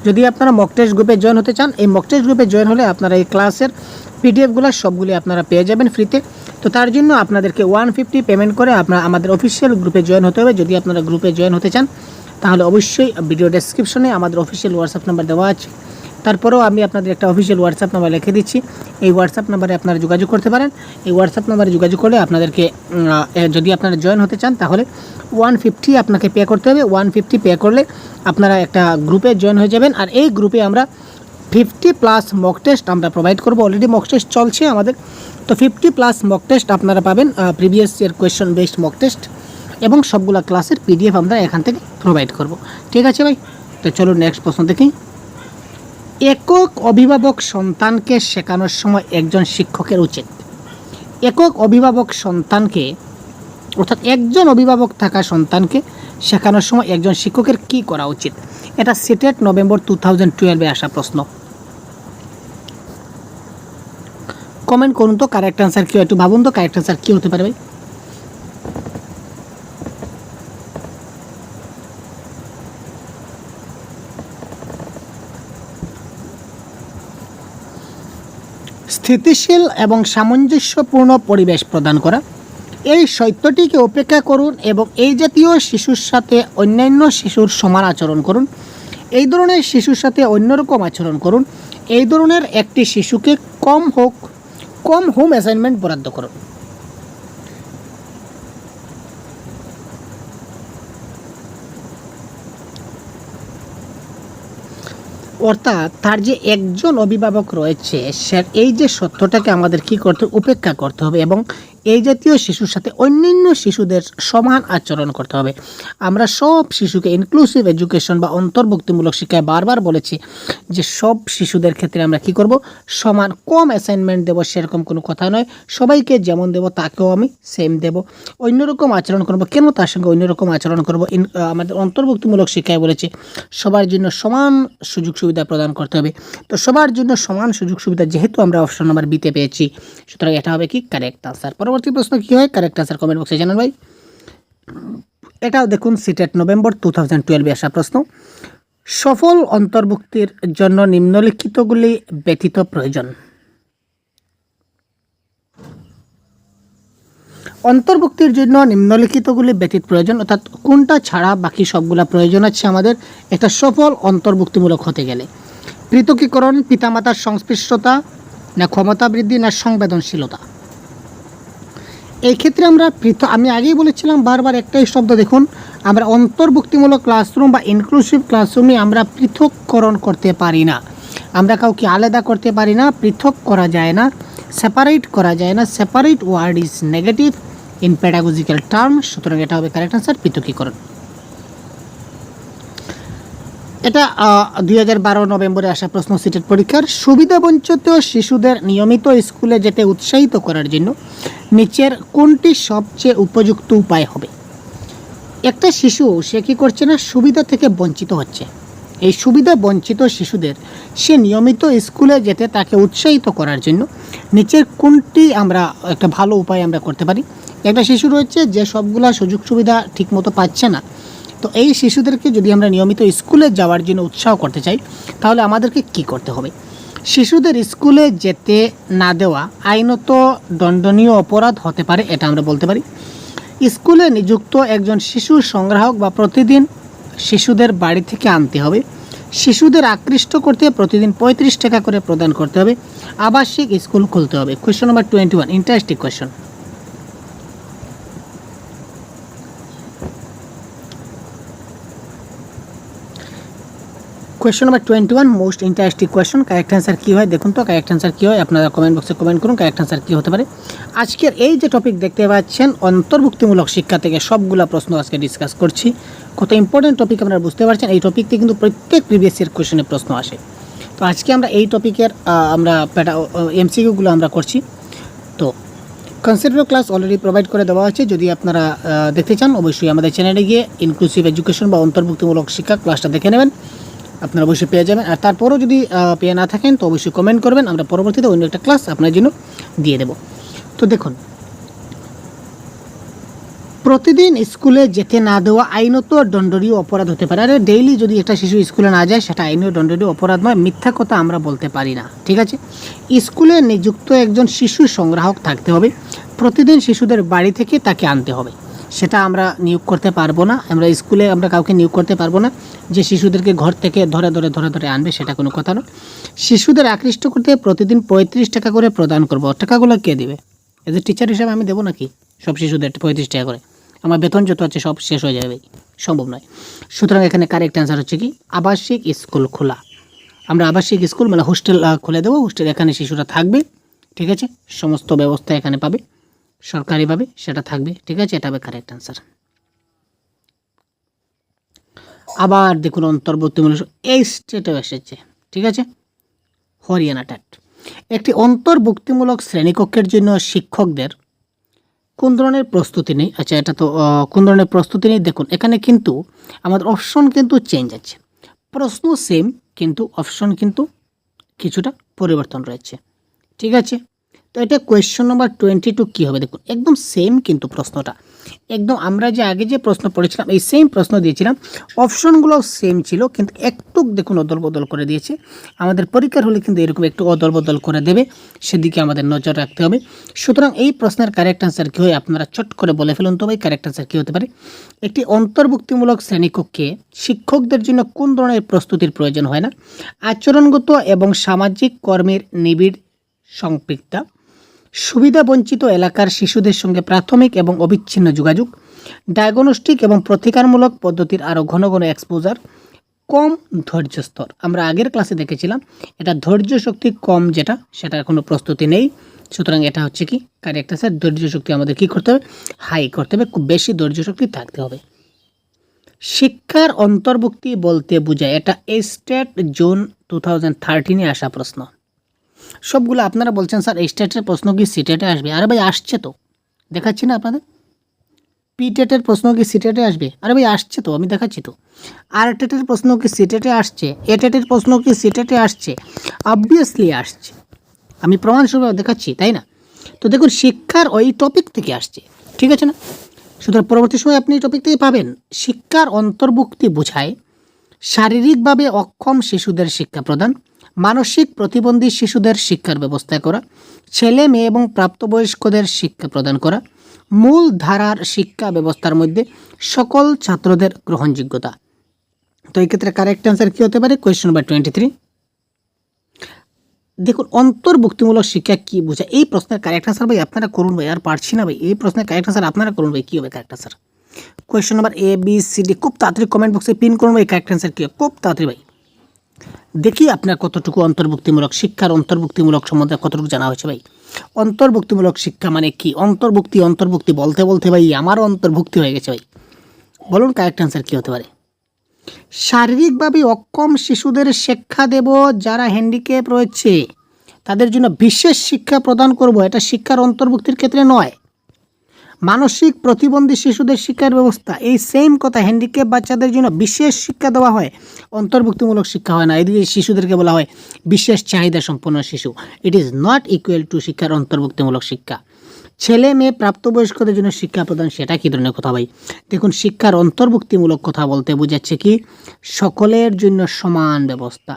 যদি আপনারা মক টেস্ট গ্রুপে জয়েন হতে চান, এই মক টেস্ট গ্রুপে জয়েন হলে আপনারা এই ক্লাসের পিডিএফগুলো সবগুলি আপনারা পেয়ে যাবেন ফ্রিতে। তো তার জন্য আপনাদেরকে 150 পেমেন্ট করে আপনারা আমাদের অফিসিয়াল গ্রুপে জয়েন হতে হবে। যদি আপনারা গ্রুপে জয়েন হতে চান তাহলে অবশ্যই ভিডিও ডেসক্রিপশনে আমাদের অফিসিয়াল হোয়াটসঅ্যাপ নাম্বার দেওয়া আছে। তারপরেও আমি আপনাদের একটা অফিসিয়াল হোয়াটসঅ্যাপ নাম্বার লিখে দিচ্ছি, এই হোয়াটসঅ্যাপ নাম্বারে আপনারা যোগাযোগ করতে পারেন। এই হোয়াটসঅ্যাপ নাম্বারে যোগাযোগ করলে আপনাদেরকে যদি আপনারা জয়েন হতে চান তাহলে 150 আপনাকে পে করতে হবে। 150 পে করলে আপনারা একটা গ্রুপে জয়েন হয়ে যাবেন। আর এই গ্রুপে আমরা 50+ মক টেস্ট আমরা প্রোভাইড করব। অলরেডি মক টেস্ট চলছে আমাদের, তো 50+ মক টেস্ট আপনারা পাবেন, previous year question based mock test, এবং সবগুলা ক্লাসের পিডিএফ আমরা এখান থেকে প্রোভাইড করব। ঠিক আছে ভাই? তো চলো নেক্সট প্রশ্ন দেখি। একক অভিভাবক সন্তানকে শেখানোর সময় একজন শিক্ষকের উচিত, একক অভিভাবক সন্তানকে, অর্থাৎ একজন অভিভাবক থাকা সন্তানকে শেখানোর সময় একজন শিক্ষকের কি করা উচিত? এটা সিটেট নভেম্বর 2012-এ আসা প্রশ্ন। কমেন্ট করুন তো কারেক্ট অ্যান্সার কী, একটু ভাবুন তো কারেক্ট অ্যান্সার কী হতে পারে ভাই? স্থিতিশীল এবং সামঞ্জস্যপূর্ণ পরিবেশ প্রদান করা, এই সত্যটিকে উপেক্ষা করুন এবং এই জাতীয় শিশুর সাথে অন্যান্য শিশুর সমান আচরণ করুন, এই ধরনের শিশুর সাথে অন্যরকম আচরণ করুন, এই ধরনের একটি শিশুকে কম হোম অ্যাসাইনমেন্ট বরাদ্দ করুন। অর্থাৎ তার যে একজন অভিভাবক রয়েছে, সে এই যে সত্যটাকে আমাদের কি করতে, উপেক্ষা করতে হবে এবং এই জাতীয় শিশুর সাথে অন্যান্য শিশুদের সমান আচরণ করতে হবে। আমরা সব শিশুকে ইনক্লুসিভ এডুকেশন বা অন্তর্ভুক্তিমূলক শিক্ষায় বারবার বলেছি যে সব শিশুদের ক্ষেত্রে আমরা কি করব, সমান, কম অ্যাসাইনমেন্ট দেবো সেরকম কোনো কথা নয়, সবাইকে যেমন দেবো তাকেও আমি সেম দেব। অন্যরকম আচরণ করব কেন, তার সঙ্গে অন্যরকম আচরণ করব। আমাদের অন্তর্ভুক্তিমূলক শিক্ষায় বলেছে সবার জন্য সমান সুযোগ সুবিধা প্রদান করতে হবে। তো সবার জন্য সমান সুযোগ সুবিধা যেহেতু আমরা অপশন নাম্বার বিতে পেয়েছি, সুতরাং এটা হবে কি কারেক্ট আনসার। পরবর্তী প্রশ্ন কি হয়, কারেক্ট আনসার কমেন্ট বক্সে জানান ভাই। এটাও দেখুন সিটেট নভেম্বর 2012-এ আসা প্রশ্ন। সফল অন্তর্ভুক্তির জন্য নিম্নলিখিতগুলি ব্যতীত প্রয়োজন। অন্তর্ভুক্তির জন্য নিম্নলিখিতগুলি ব্যতীত প্রয়োজন, অর্থাৎ কোনটা ছাড়া বাকি সবগুলা প্রয়োজন আছে আমাদের একটা সফল অন্তর্ভুক্তিমূলক হতে গেলে? পৃথকীকরণ, পিতামাতার সংশ্লিষ্টতা, না ক্ষমতা বৃদ্ধি, না সংবেদনশীলতা? এই ক্ষেত্রে আমরা আমি আগেই বলেছিলাম বারবার একটাই শব্দ দেখুন, আমরা অন্তর্ভুক্তিমূলক ক্লাসরুম বা ইনক্লুসিভ ক্লাসরুমে আমরা পৃথককরণ করতে পারি না, আমরা কাউকে আলাদা করতে পারি না, পৃথক করা যায় না, সেপারেট করা যায় না। Separate word is negative in pedagogical term, সুতরাং এটা হবে কারেক্ট আনসার, পৃথকীকরণ। এটা 2012 নভেম্বরে আসা প্রশ্ন সিটেট পরীক্ষার। সুবিধাবঞ্চিত শিশুদের নিয়মিত স্কুলে যেতে উৎসাহিত করার জন্য নিচের কোনটি সবচেয়ে উপযুক্ত উপায় হবে? একটা শিশু সে কী করছে না, সুবিধা থেকে বঞ্চিত হচ্ছে। এই সুবিধা বঞ্চিত শিশুদের সে নিয়মিত স্কুলে যেতে তাকে উৎসাহিত করার জন্য নিচের কোনটি আমরা একটা ভালো উপায় আমরা করতে পারি? একটা শিশু রয়েছে যে সবগুলা সুযোগ সুবিধা ঠিকমতো পাচ্ছে না, তো এই শিশুদেরকে যদি আমরা নিয়মিত স্কুলে যাওয়ার জন্য উৎসাহ করতে চাই তাহলে আমাদেরকে কি করতে হবে? শিশুদের স্কুলে যেতে না দেওয়া আইনত দণ্ডনীয় অপরাধ হতে পারে, এটা আমরা বলতে পারি। স্কুলে নিযুক্ত একজন শিশু সংগ্রাহক বা প্রতিদিন শিশুদের বাড়ি থেকে আনতে হবে, শিশুদের আকৃষ্ট করতে প্রতিদিন 35 টাকা করে প্রদান করতে হবে, আবাসিক স্কুল খুলতে হবে। Question number 21, interesting question. Question number 21, most interesting question. Correct answer কী হয় দেখুন তো, কারেক্ট অ্যান্সার কী হয় আপনারা কমেন্ট বক্সে কমেন্ট করুন। কারেক্ট অ্যান্সার কী হতে পারে? আজকের এই যে টপিক দেখতে পাচ্ছেন অন্তর্ভুক্তিমূলক শিক্ষা থেকে সবগুলা প্রশ্ন আজকে ডিসকাস করছি। কত ইম্পর্টেন্ট টপিক আপনারা বুঝতে পারছেন। এই টপিক থেকে কিন্তু প্রত্যেক প্রিভিয়াস ইয়ার কোয়েশ্চেনে প্রশ্ন আসে। তো আজকে আমরা এই টপিকের আমরা এমসিকিউগুলো আমরা করছি। তো কনসেপ্ট ক্লাস অলরেডি প্রোভাইড করে দেওয়া আছে, যদি আপনারা দেখতে চান অবশ্যই আমাদের চ্যানেলে গিয়ে ইনক্লুসিভ এডুকেশন বা অন্তর্ভুক্তিমূলক শিক্ষা ক্লাসটা দেখে নেবেন, আপনারা অবশ্যই পেয়ে যাবেন। আর তারপরেও যদি পেয়ে না থাকেন তো অবশ্যই কমেন্ট করবেন, আমরা পরবর্তীতে অন্য একটা ক্লাস আপনার জন্য দিয়ে দেব। তো দেখুন, প্রতিদিন স্কুলে যেতে না দেওয়া আইনত দণ্ডনীয় অপরাধ হতে পারে। আরে ডেইলি যদি একটা শিশু স্কুলে না যায় সেটা আইনত দণ্ডনীয় অপরাধ নয়, মিথ্যা কথা আমরা বলতে পারি না, ঠিক আছে। স্কুলে নিযুক্ত একজন শিশু সংগ্রাহক থাকতে হবে, প্রতিদিন শিশুদের বাড়ি থেকে তাকে আনতে হবে। সেটা আমরা নিয়োগ করতে পারবো না, আমরা স্কুলে আমরা কাউকে নিয়োগ করতে পারবো না যে শিশুদেরকে ঘর থেকে ধরে ধরে আনবে, সেটা কোনো কথা নয়। শিশুদের আকৃষ্ট করতে প্রতিদিন 35 টাকা করে প্রদান করবো। টাকাগুলো কে দেবে? এজ এ টিচার হিসাবে আমি দেবো নাকি সব শিশুদের 35 টাকা করে? আমার বেতন যত আছে সব শেষ হয়ে যাবে, সম্ভব নয়। সুতরাং এখানে কারেক্ট অ্যান্সার হচ্ছে কি আবাসিক স্কুল খোলা। আমরা আবাসিক স্কুল মানে হোস্টেল খুলে দেবো। হোস্টেল এখানে শিশুরা থাকবে, ঠিক আছে, সমস্ত ব্যবস্থা এখানে পাবে সরকারিভাবে, সেটা থাকবে, ঠিক আছে। এটা হবে কারেক্ট অ্যান্সার। আবার দেখুন অন্তর্ভুক্তিমূলক, এই স্টেটেও এসেছে, ঠিক আছে, হরিয়ানা ট্যাট। একটি অন্তর্ভুক্তিমূলক শ্রেণীকক্ষের জন্য শিক্ষকদের কোন ধরনের প্রস্তুতি নেই? আচ্ছা, এটা তো কোন ধরনের প্রস্তুতি নেই, দেখুন এখানে কিন্তু আমাদের অপশন কিন্তু চেঞ্জ আছে। প্রশ্ন সেম কিন্তু অপশন কিন্তু কিছুটা পরিবর্তন রয়েছে, ঠিক আছে। তো এটা কোয়েশ্চন নাম্বার 22 কী হবে দেখুন, একদম সেম কিন্তু প্রশ্নটা একদম আমরা যে আগে যে প্রশ্ন পড়েছিলাম এই সেম প্রশ্ন দিয়েছিলাম, অপশনগুলো সেম ছিল কিন্তু একটু দেখুন অদল বদল করে দিয়েছে। আমাদের পরীক্ষার হলে কিন্তু এরকম একটু অদল বদল করে দেবে, সেদিকে আমাদের নজর রাখতে হবে। সুতরাং এই প্রশ্নের কারেক্ট আনসার কী হয় আপনারা চট করে বলে ফেলুন তো ভাই, কারেক্ট আনসার কী হতে পারে? একটি অন্তর্ভুক্তিমূলক শ্রেণীকক্ষে শিক্ষকদের জন্য কোন ধরনের প্রস্তুতির প্রয়োজন হয় না? আচরণগত এবং সামাজিক কর্মের নিবিড় সম্পৃক্ততা, সুবিধাবঞ্চিত এলাকার শিশুদের সঙ্গে প্রাথমিক এবং অবিচ্ছিন্ন যোগাযোগ, ডায়াগনস্টিক এবং প্রতিকারমূলক পদ্ধতির আরও ঘন ঘন এক্সপোজার, কম ধৈর্য স্তর। আমরা আগের ক্লাসে দেখেছিলাম এটা ধৈর্য শক্তি কম, যেটা সেটার কোনো প্রস্তুতি নেই। সুতরাং এটা হচ্ছে কি কারেক্ট আনসার। ধৈর্য শক্তি আমাদের কী করতে হবে? হাই করতে হবে, খুব বেশি ধৈর্য শক্তি থাকতে হবে। শিক্ষার অন্তর্ভুক্তি বলতে বোঝায়, এটা স্টেট জুন 2013-এ আসা প্রশ্ন। সবগুলো আপনারা বলছেন স্যার এই স্টেটের প্রশ্ন কি সিটেটে আসবে? আরে ভাই আসছে তো, দেখাচ্ছি না আপনাদের। পি টেটের প্রশ্ন কি সিটেটে আসবে? আরে ভাই আসছে তো, আমি দেখাচ্ছি তো। আর টেটের প্রশ্ন কি সিটেটে আসছে? এ টেটের প্রশ্ন কি সিটেটে আসছে? অবভিয়াসলি আসছে, আমি প্রমাণস্বরূপ দেখাচ্ছি, তাই না? তো দেখুন শিক্ষার ওই টপিক থেকে আসছে, ঠিক আছে না? সুতরাং পরবর্তী সময় আপনি এই টপিক থেকে পাবেন। শিক্ষার অন্তর্ভুক্তি বোঝায় শারীরিকভাবে অক্ষম শিশুদের শিক্ষা প্রদান, মানসিক প্রতিবন্ধী শিশুদের শিক্ষার ব্যবস্থা করা, ছেলে মেয়ে এবং প্রাপ্তবয়স্কদের শিক্ষা প্রদান করা, মূল ধারার শিক্ষা ব্যবস্থার মধ্যে সকল ছাত্রদের গ্রহণযোগ্যতা। তো এই ক্ষেত্রে কারেক্ট অ্যান্সার কী হতে পারে? Question number 23। দেখুন অন্তর্ভুক্তিমূলক শিক্ষা কী বোঝায়, এই প্রশ্নের কারেক্ট অ্যান্সার ভাই আপনারা করুন ভাই, আর পারছি না ভাই। এই প্রশ্নের কারেক্ট অ্যান্সার আপনারা করুন ভাই, কী হবে correct answer? Question number ABCD খুব তাড়াতাড়ি কমেন্ট বক্সে পিন করুন ভাই, কারেক্ট অ্যান্সার কী হবে খুব তাড়াতাড়ি ভাই। দেখি আপনার কতটুকু অন্তর্ভুক্তিমূলক শিক্ষার অন্তর্ভুক্তিমূলক সম্বন্ধে কতটুকু জানা হয়েছে ভাই। অন্তর্ভুক্তিমূলক শিক্ষা মানে কি? অন্তর্ভুক্তি অন্তর্ভুক্তি বলতে বলতে ভাই আমারও অন্তর্ভুক্তি হয়ে গেছে ভাই। বলুন কারেক্ট অ্যান্সার কী হতে পারে? শারীরিকভাবে অক্ষম শিশুদের শিক্ষা দেব, যারা হ্যান্ডিক্যাপ রয়েছে তাদের জন্য বিশেষ শিক্ষা প্রদান করব, এটা শিক্ষার অন্তর্ভুক্তির ক্ষেত্রে নয়। মানসিক প্রতিবন্ধী শিশুদের শিক্ষার ব্যবস্থা, এই সেম কথা, হ্যান্ডিক্যাপ বাচ্চাদের জন্য বিশেষ শিক্ষা দেওয়া হয়, অন্তর্ভুক্তিমূলক শিক্ষা হয় না। এদিকে শিশুদেরকে বলা হয় বিশেষ চাহিদা সম্পন্ন শিশু। It is not equal to শিক্ষার অন্তর্ভুক্তিমূলক শিক্ষা। ছেলে মেয়ে প্রাপ্তবয়স্কদের জন্য শিক্ষা প্রদান, সেটা কী ধরনের কথা ভাই? দেখুন শিক্ষার অন্তর্ভুক্তিমূলক কথা বলতে বোঝাচ্ছে কি সকলের জন্য সমান ব্যবস্থা,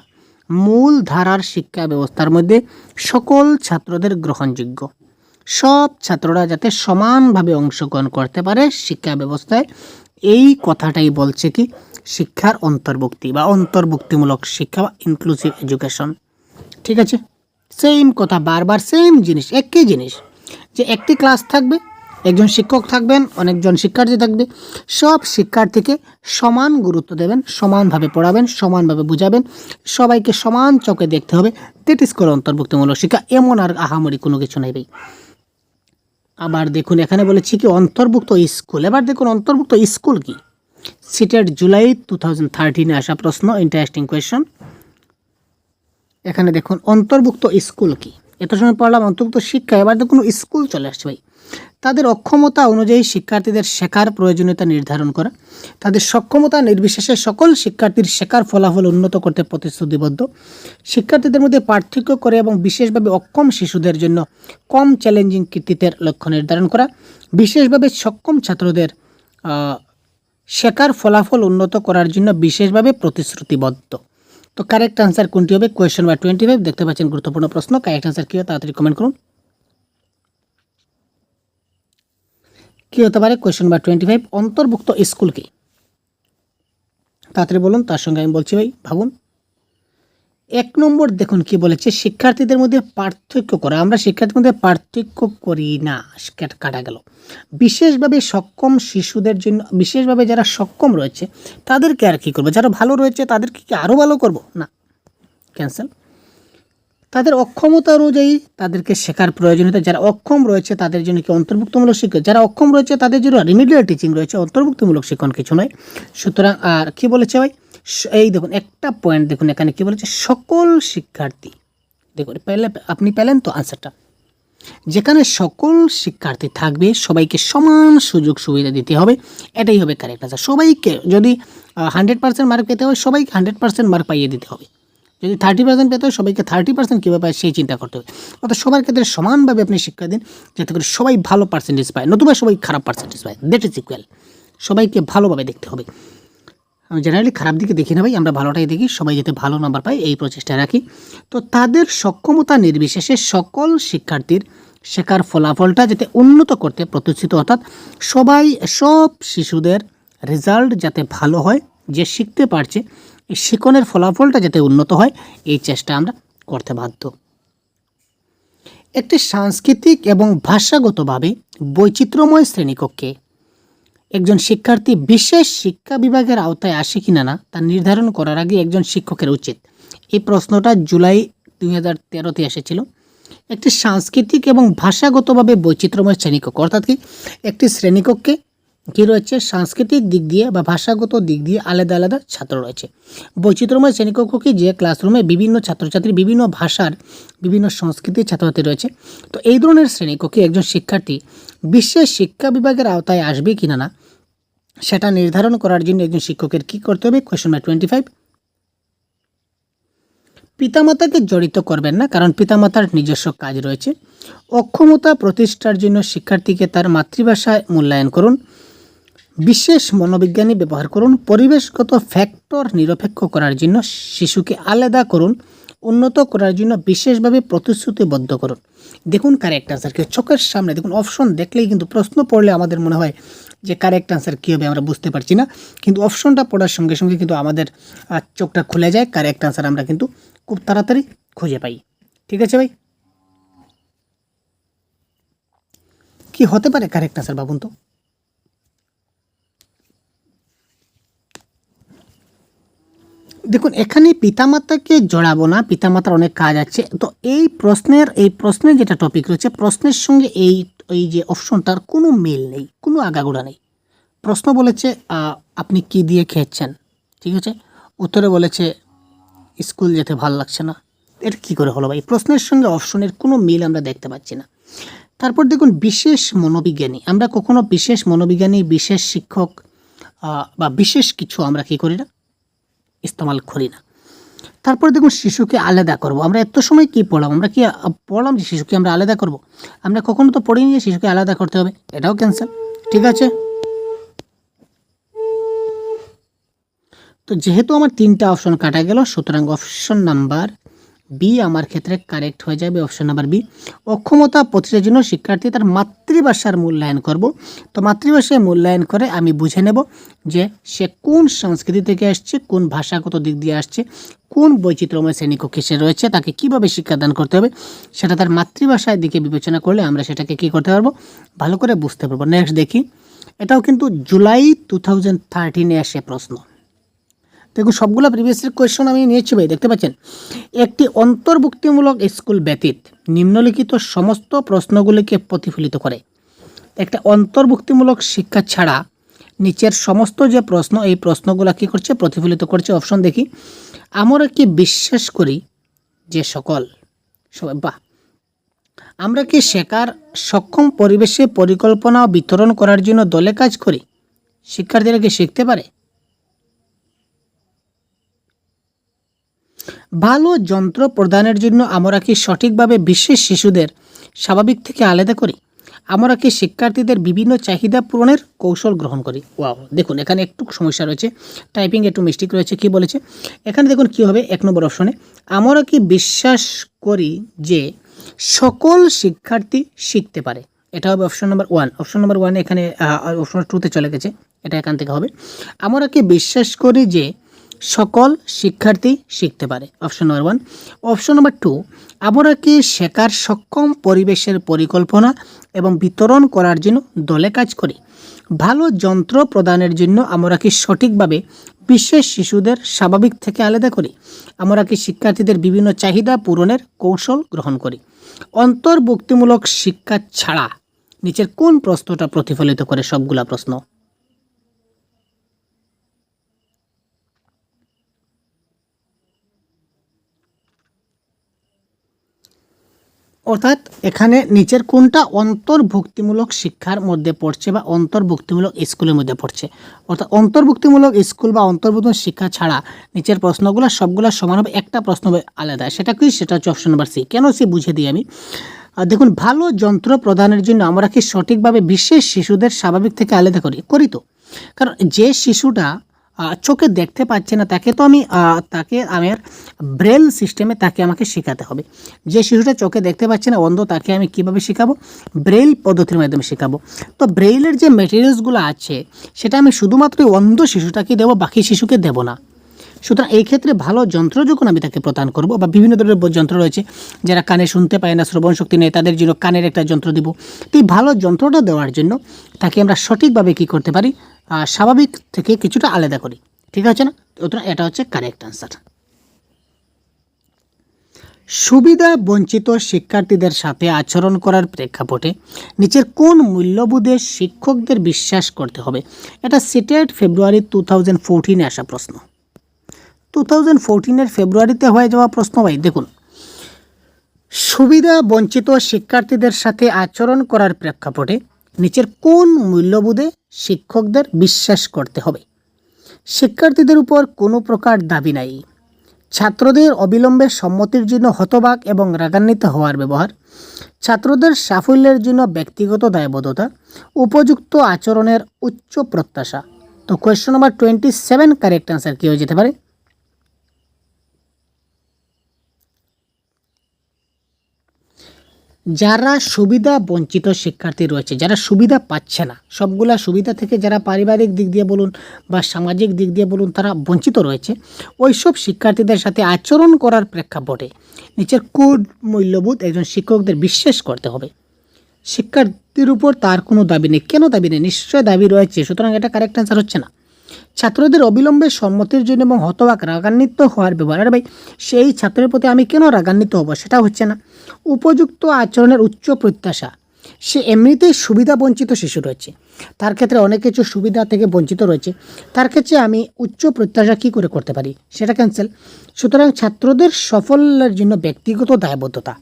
মূল ধারার শিক্ষা ব্যবস্থার মধ্যে সকল ছাত্রদের গ্রহণযোগ্য, সব ছাত্ররা যাতে সমানভাবে অংশগ্রহণ করতে পারে শিক্ষা ব্যবস্থায়, এই কথাটাই বলছে কি শিক্ষার অন্তর্ভুক্তি বা অন্তর্ভুক্তিমূলক শিক্ষা বা ইনক্লুসিভ এডুকেশন। ঠিক আছে, সেম কথা, বারবার সেম জিনিস, একই জিনিস, যে একটি ক্লাস থাকবে, একজন শিক্ষক থাকবেন, অনেকজন শিক্ষার্থী থাকবে, সব শিক্ষার্থীকে সমান গুরুত্ব দেবেন, সমানভাবে পড়াবেন, সমানভাবে বুঝাবেন, সবাইকে সমান চোখে দেখতে হবে। দ্যাট ইজ করে অন্তর্ভুক্তিমূলক শিক্ষা। এমন আর আহামরি কোনো কিছু নেই ভাই। আবার দেখুন এখানে বলেছি কি অন্তর্ভুক্ত স্কুল। এবার দেখুন অন্তর্ভুক্ত স্কুল কি। সিটেট জুলাই 2013 আসা প্রশ্ন, ইন্টারেস্টিং কোয়েশ্চন। এখানে দেখুন অন্তর্ভুক্ত স্কুল কি। এত সময় পড়লাম অন্তর্ভুক্ত শিক্ষা, এবার দেখুন স্কুল চলে আসছে ভাই। তাদের অক্ষমতা অনুযায়ী শিক্ষার্থীদের শেখার প্রয়োজনীয়তা নির্ধারণ করা, তাদের সক্ষমতা নির্বিশেষে সকল শিক্ষার্থীর শেখার ফলাফল উন্নত করতে প্রতিশ্রুতিবদ্ধ, শিক্ষার্থীদের মধ্যে পার্থক্য করে এবং বিশেষভাবে অক্ষম শিশুদের জন্য কম চ্যালেঞ্জিং কৃতিত্বের লক্ষ্য নির্ধারণ করা, বিশেষভাবে সক্ষম ছাত্রদের শেখার ফলাফল উন্নত করার জন্য বিশেষভাবে প্রতিশ্রুতিবদ্ধ। তো কারেক্ট আনসার কোনটি হবে? কোয়েশ্চেন নাম্বার 25 দেখতে পাচ্ছেন, গুরুত্বপূর্ণ প্রশ্ন। কারেক্ট আনসার কী হবে তাড়াতাড়ি কমেন্ট করুন। কী হতে পারে কোয়েশ্চেন নাম্বার 25? অন্তর্ভুক্ত স্কুল কি? তাড়াতাড়ি বলুন, তার সঙ্গে আমি বলছি ভাই, ভাবুন। 1 নম্বর দেখুন কি বলেছে, শিক্ষার্থীদের মধ্যে পার্থক্য করা। আমরা শিক্ষার্থীদের মধ্যে পার্থক্য করি না, কাটা গেল। বিশেষভাবে সক্ষম শিশুদের জন্য, বিশেষভাবে যারা সক্ষম রয়েছে তাদেরকে আর কী করবো? যারা ভালো রয়েছে তাদেরকে কি আরও ভালো করব? না, ক্যান্সেল। তাদের অক্ষমতা অনুযায়ী তাদেরকে শেখার প্রয়োজনীয়তা, যারা অক্ষম রয়েছে তাদের জন্য কি অন্তর্ভুক্তমূলক শিক্ষা, যারা অক্ষম রয়েছে তাদের জন্য রিমিডিয়াল টিচিং রয়েছে, অন্তর্ভুক্তমূলক শিক্ষণ কিছু নয়। সুতরাং আর কি বলেছে ভাই, এই দেখুন একটা পয়েন্ট দেখুন এখানে কি বলেছে, সকল শিক্ষার্থী। দেখুন আপনি পেলেন তো আনসারটা। যেখানে সকল শিক্ষার্থী থাকবে সবাইকে সমান সুযোগ সুবিধা দিতে হবে, এটাই হবে কারেক্ট আনসার। সবাইকে যদি 100% মার্ক পেতে হয়, সবাইকে 100% মার্ক পাইয়ে দিতে হবে। যদি 30% পেতে হয়, সবাইকে 30% কীভাবে পায় সেই চিন্তা করতে হবে। অর্থাৎ সবার ক্ষেত্রে সমানভাবে আপনি শিক্ষা দিন, যাতে করে সবাই ভালো পার্সেন্টেজ পায়, নতুবা সবাই খারাপ পার্সেন্টেজ পায়। That is equal. সবাইকে ভালোভাবে দেখতে হবে। আমি জেনারেলি খারাপ দিকে দেখি না ভাই, আমরা ভালোটাই দেখি, সবাই যাতে ভালো নাম্বার পায় এই প্রচেষ্টা রাখি। তো তাদের সক্ষমতা নির্বিশেষে সকল শিক্ষার্থীর শেখার ফলাফলটা যাতে উন্নত করতে প্রতিষ্ঠিত, অর্থাৎ সব শিশুদের রেজাল্ট যাতে ভালো হয়, যে শিখতে পারছে এই শিক্ষণের ফলাফলটা যাতে উন্নত হয়, এই চেষ্টা আমরা করতে বাধ্য। একটি সাংস্কৃতিক এবং ভাষাগতভাবে বৈচিত্র্যময় শ্রেণীকক্ষে একজন শিক্ষার্থী বিশেষ শিক্ষা বিভাগের আওতায় আসে কিনা না তা নির্ধারণ করার আগে একজন শিক্ষকের উচিত। এই প্রশ্নটা জুলাই 2013-তে এসেছিল। একটি সাংস্কৃতিক এবং ভাষাগতভাবে বৈচিত্র্যময় শ্রেণীকক্ষ, অর্থাৎ কি একটি শ্রেণীকক্ষে কী রয়েছে, সাংস্কৃতিক দিক দিয়ে বা ভাষাগত দিক দিয়ে আলাদা আলাদা ছাত্র রয়েছে। বৈচিত্র্যময় শ্রেণীকক্ষ কি, যে ক্লাসরুমে বিভিন্ন ছাত্রছাত্রী, বিভিন্ন ভাষার, বিভিন্ন সংস্কৃতির ছাত্রছাত্রী রয়েছে। তো এই ধরনের শ্রেণীকক্ষে একজন শিক্ষার্থী বিশেষ শিক্ষা বিভাগের আওতায় আসবে কিনা না সেটা নির্ধারণ করার জন্য একজন শিক্ষকের কী করতে হবে? Question number 25। পিতামাতাকে জড়িত করবেন না, কারণ পিতামাতার নিজস্ব কাজ রয়েছে। অক্ষমতা প্রতিষ্ঠার জন্য শিক্ষার্থীকে তার মাতৃভাষায় মূল্যায়ন করুন। বিশেষ মনোবিজ্ঞানী ব্যবহার করুন। পরিবেশগত ফ্যাক্টর নিরপেক্ষ করার জন্য শিশুকে আলাদা করুন। উন্নত করার জন্য বিশেষভাবে প্রতিশ্রুতিবদ্ধ করুন। দেখুন কারেক্ট আনসার কী। চোখের সামনে দেখুন, অপশন দেখলেই কিন্তু, প্রশ্ন পড়লে আমাদের মনে হয় যে কারেক্ট আনসার কী হবে আমরা বুঝতে পারছি না, কিন্তু অপশনটা পড়ার সঙ্গে সঙ্গে কিন্তু আমাদের চোখটা খুলে যায়, কারেক্ট আনসার আমরা কিন্তু খুব তাড়াতাড়ি খুঁজে পাই। ঠিক আছে ভাই, কি হতে পারে কারেক্ট আনসার ভাবুন তো। দেখুন এখানে পিতামাতাকে জড়াবো না, পিতামাতার অনেক কাজ আছে। তো এই প্রশ্নের যেটা টপিক রয়েছে, প্রশ্নের সঙ্গে এই যে অপশনটার কোনো মিল নেই, কোনো আগাগোড়া নেই। প্রশ্ন বলেছে আপনি কি দিয়ে খেয়েছেন, ঠিক আছে, উত্তরে বলেছে স্কুল যেতে ভালো লাগছে না। এটা কী করে হলো ভাই? প্রশ্নের সঙ্গে অপশনের কোনো মিল আমরা দেখতে পাচ্ছি না। তারপর দেখুন বিশেষ মনোবিজ্ঞানী, আমরা কখনো বিশেষ মনোবিজ্ঞানী, বিশেষ শিক্ষক বা বিশেষ কিছু আমরা কী করি না, ইস্তেমাল করি না। তারপরে দেখুন শিশুকে আলাদা করব। আমরা এত সময় কি পড়লাম, আমরা কি পড়লাম যে শিশুকে আমরা আলাদা করব? আমরা কখনো তো পড়িনি যে শিশুকে আলাদা করতে হবে, এটাও ক্যান্সেল। ঠিক আছে, তো যেহেতু আমার 3টা অপশন কাটা গেল, সুতরাং অপশন নাম্বার বি আমার ক্ষেত্রে কারেক্ট হয়ে যাবে, অপশন নাম্বার বি। অক্ষমতা প্রতিটার জন্য শিক্ষার্থী তার মাতৃভাষার মূল্যায়ন করব। তো মাতৃভাষায় মূল্যায়ন করে আমি বুঝে নেব যে সে কোন সংস্কৃতি থেকে আসছে, কোন ভাষাগত দিক দিয়ে আসছে, কোন বৈচিত্র্যময় শ্রেণীকক্ষে সে রয়েছে, তাকে কিভাবে শিক্ষাদান করতে হবে সেটা তার মাতৃভাষার দিকে বিবেচনা করলে আমরা সেটাকে কী করতে পারবো, ভালো করে বুঝতে পারবো। নেক্সট দেখি, এটাও কিন্তু জুলাই 2013 আসে প্রশ্ন। দেখুন সবগুলো প্রিভিয়াস কোয়েশ্চন আমি নিয়েছি ভাই, দেখতে পাচ্ছেন। একটি অন্তর্ভুক্তিমূলক স্কুল ব্যতীত নিম্নলিখিত সমস্ত প্রশ্নগুলিকে প্রতিফলিত করে। একটা অন্তর্ভুক্তিমূলক শিক্ষা ছাড়া নিচের সমস্ত যে প্রশ্ন, এই প্রশ্নগুলো কী করছে, প্রতিফলিত করছে। অপশন দেখি, আমরা কি বিশ্বাস করি যে সকল সবাই আমরা কি শেখার সক্ষম পরিবেশে পরিকল্পনা ও বিতরণ করার জন্য দলে কাজ করি? শিক্ষার্থীরা কি শিখতে পারে? ভালো যন্ত্র প্রদানের জন্য আমরা কি সঠিকভাবে বিশেষ শিশুদের স্বাভাবিক থেকে আলাদা করি? আমরা কি শিক্ষার্থীদের বিভিন্ন চাহিদা পূরণের কৌশল গ্রহণ করি? ওয়াও, দেখুন এখানে একটু সমস্যা রয়েছে, টাইপিং একটু মিস্টেক রয়েছে। কি বলেছে এখানে দেখুন কি হবে, 1 নম্বর অপশনে আমরা কি বিশ্বাস করি যে সকল শিক্ষার্থী শিখতে পারে, এটা হবে অপশন নাম্বার 1। অপশন নাম্বার 1 এখানে অপশন 2তে চলে গেছে, এটা এখান থেকে হবে আমরা কি বিশ্বাস করি যে সকল শিক্ষার্থী শিখতে পারে, অপশন নাম্বার 1। অপশন নাম্বার 2, আমরা কি শেখার সক্ষম পরিবেশের পরিকল্পনা এবং বিতরণ করার জন্য দলে কাজ করি? ভালো যন্ত্র প্রদানের জন্য আমরা কি সঠিকভাবে বিশেষ শিশুদের স্বাভাবিক থেকে আলাদা করি? আমরা কি শিক্ষার্থীদের বিভিন্ন চাহিদা পূরণের কৌশল গ্রহণ করি? অন্তর্ভুক্তিমূলক শিক্ষা ছাড়া নিচের কোন প্রশ্নটা প্রতিফলিত করে? সবগুলা প্রশ্ন। অর্থাৎ এখানে নিচের কোনটা অন্তর্ভুক্তিমূলক শিক্ষার মধ্যে পড়ছে বা অন্তর্ভুক্তিমূলক স্কুলের মধ্যে পড়ছে? অর্থাৎ অন্তর্ভুক্তিমূলক স্কুল বা অন্তর্ভুক্ত শিক্ষা ছাড়া নিচের প্রশ্নগুলো সবগুলো সমান হবে, একটা প্রশ্ন আলাদা। সেটা কি? সেটা হচ্ছে অপশন নাম্বার সি। কেন সি বুঝে দিই আমি। দেখুন, ভালো যন্ত্র প্রদানের জন্য আমরা কি সঠিকভাবে বিশেষ শিশুদের স্বাভাবিক থেকে আলাদা করি তো? কারণ যে শিশুটা চোখে দেখতে পাচ্ছে না তাকে তো আমি আমার ব্রেল সিস্টেমে তাকে আমাকে শেখাতে হবে। যে শিশুটা চোখে দেখতে পাচ্ছে না, অন্ধ, তাকে আমি কিভাবে শেখাবো? ব্রেল পদ্ধতির মাধ্যমে শেখাবো। তো ব্রেইলের যে মেটেরিয়ালসগুলো আছে সেটা আমি শুধুমাত্র অন্ধ শিশুটাকে দেবো, বাকি শিশুকে দেব না। সুতরাং এই ক্ষেত্রে ভালো যন্ত্র যখন আমি তাকে প্রদান করব, বা বিভিন্ন ধরনের যন্ত্র রয়েছে, যারা কানে শুনতে পায় না, শ্রবণ শক্তি নেই, তাদের জন্য কানের একটা যন্ত্র দিব। তো এই ভালো যন্ত্রটা দেওয়ার জন্য তাকে আমরা সঠিকভাবে কী করতে পারি? স্বাভাবিক থেকে কিছুটা আলাদা করি। ঠিক আছে না? এটা হচ্ছে কারেক্ট আনসার। সুবিধা বঞ্চিত শিক্ষার্থীদের সাথে আচরণ করার প্রেক্ষাপটে নিচের কোন মূল্যবোধে শিক্ষকদের বিশ্বাস করতে হবে? এটা সিটেট ফেব্রুয়ারি 2014 আসা প্রশ্ন। 2014 ফেব্রুয়ারিতে হয়ে যাওয়া প্রশ্ন ভাই। দেখুন, সুবিধা বঞ্চিত শিক্ষার্থীদের সাথে আচরণ করার প্রেক্ষাপটে নিচের কোন মূল্যবোধে শিক্ষকদের বিশ্বাস করতে হবে? শিক্ষার্থীদের উপর কোনো প্রকার দাবি নাই, ছাত্রদের অবিলম্বে সম্মতির জন্য হতবাক এবং রাগান্বিত হওয়ার ব্যবহার, ছাত্রদের সাফল্যের জন্য ব্যক্তিগত দায়বদ্ধতা, উপযুক্ত আচরণের উচ্চ প্রত্যাশা। তো কোয়েশ্চন নাম্বার 27 কারেক্ট আনসার কী হয়ে যেতে পারে? যারা সুবিধা বঞ্চিত শিক্ষার্থী রয়েছে, যারা সুবিধা পাচ্ছে না, সবগুলা সুবিধা থেকে যারা পারিবারিক দিক দিয়ে বলুন বা সামাজিক দিক দিয়ে বলুন তারা বঞ্চিত রয়েছে, ওইসব শিক্ষার্থীদের সাথে আচরণ করার প্রেক্ষাপটে নিচের কোন মূল্যবোধ একজন শিক্ষকদের বিশ্বাস করতে হবে? শিক্ষার্থীর উপর তার কোনো দাবি নেই। কেন দাবি নেই? নিশ্চয় দাবি রয়েছে, সুতরাং এটা কারেক্ট অ্যান্সার হচ্ছে না। ছাত্রদের অবিলম্বে সম্মতির জন্য এবং হতবাক রাগান্বিত হওয়ার ব্যবহার। আরে ভাই, সেই ছাত্রের প্রতি আমি কেন রাগান্বিত হব? সেটা হচ্ছে না। উপযুক্ত আচরণের উচ্চ প্রত্যাশা, সে এমনিতেই সুবিধা বঞ্চিত শিশু রয়েছে, তার ক্ষেত্রে অনেক কিছু সুবিধা থেকে বঞ্চিত রয়েছে, তার ক্ষেত্রে আমি উচ্চ প্রত্যাশা কী করে করতে পারি? সেটা ক্যান্সেল। সুতরাং ছাত্রদের সাফল্যের জন্য ব্যক্তিগত দায়বদ্ধতা।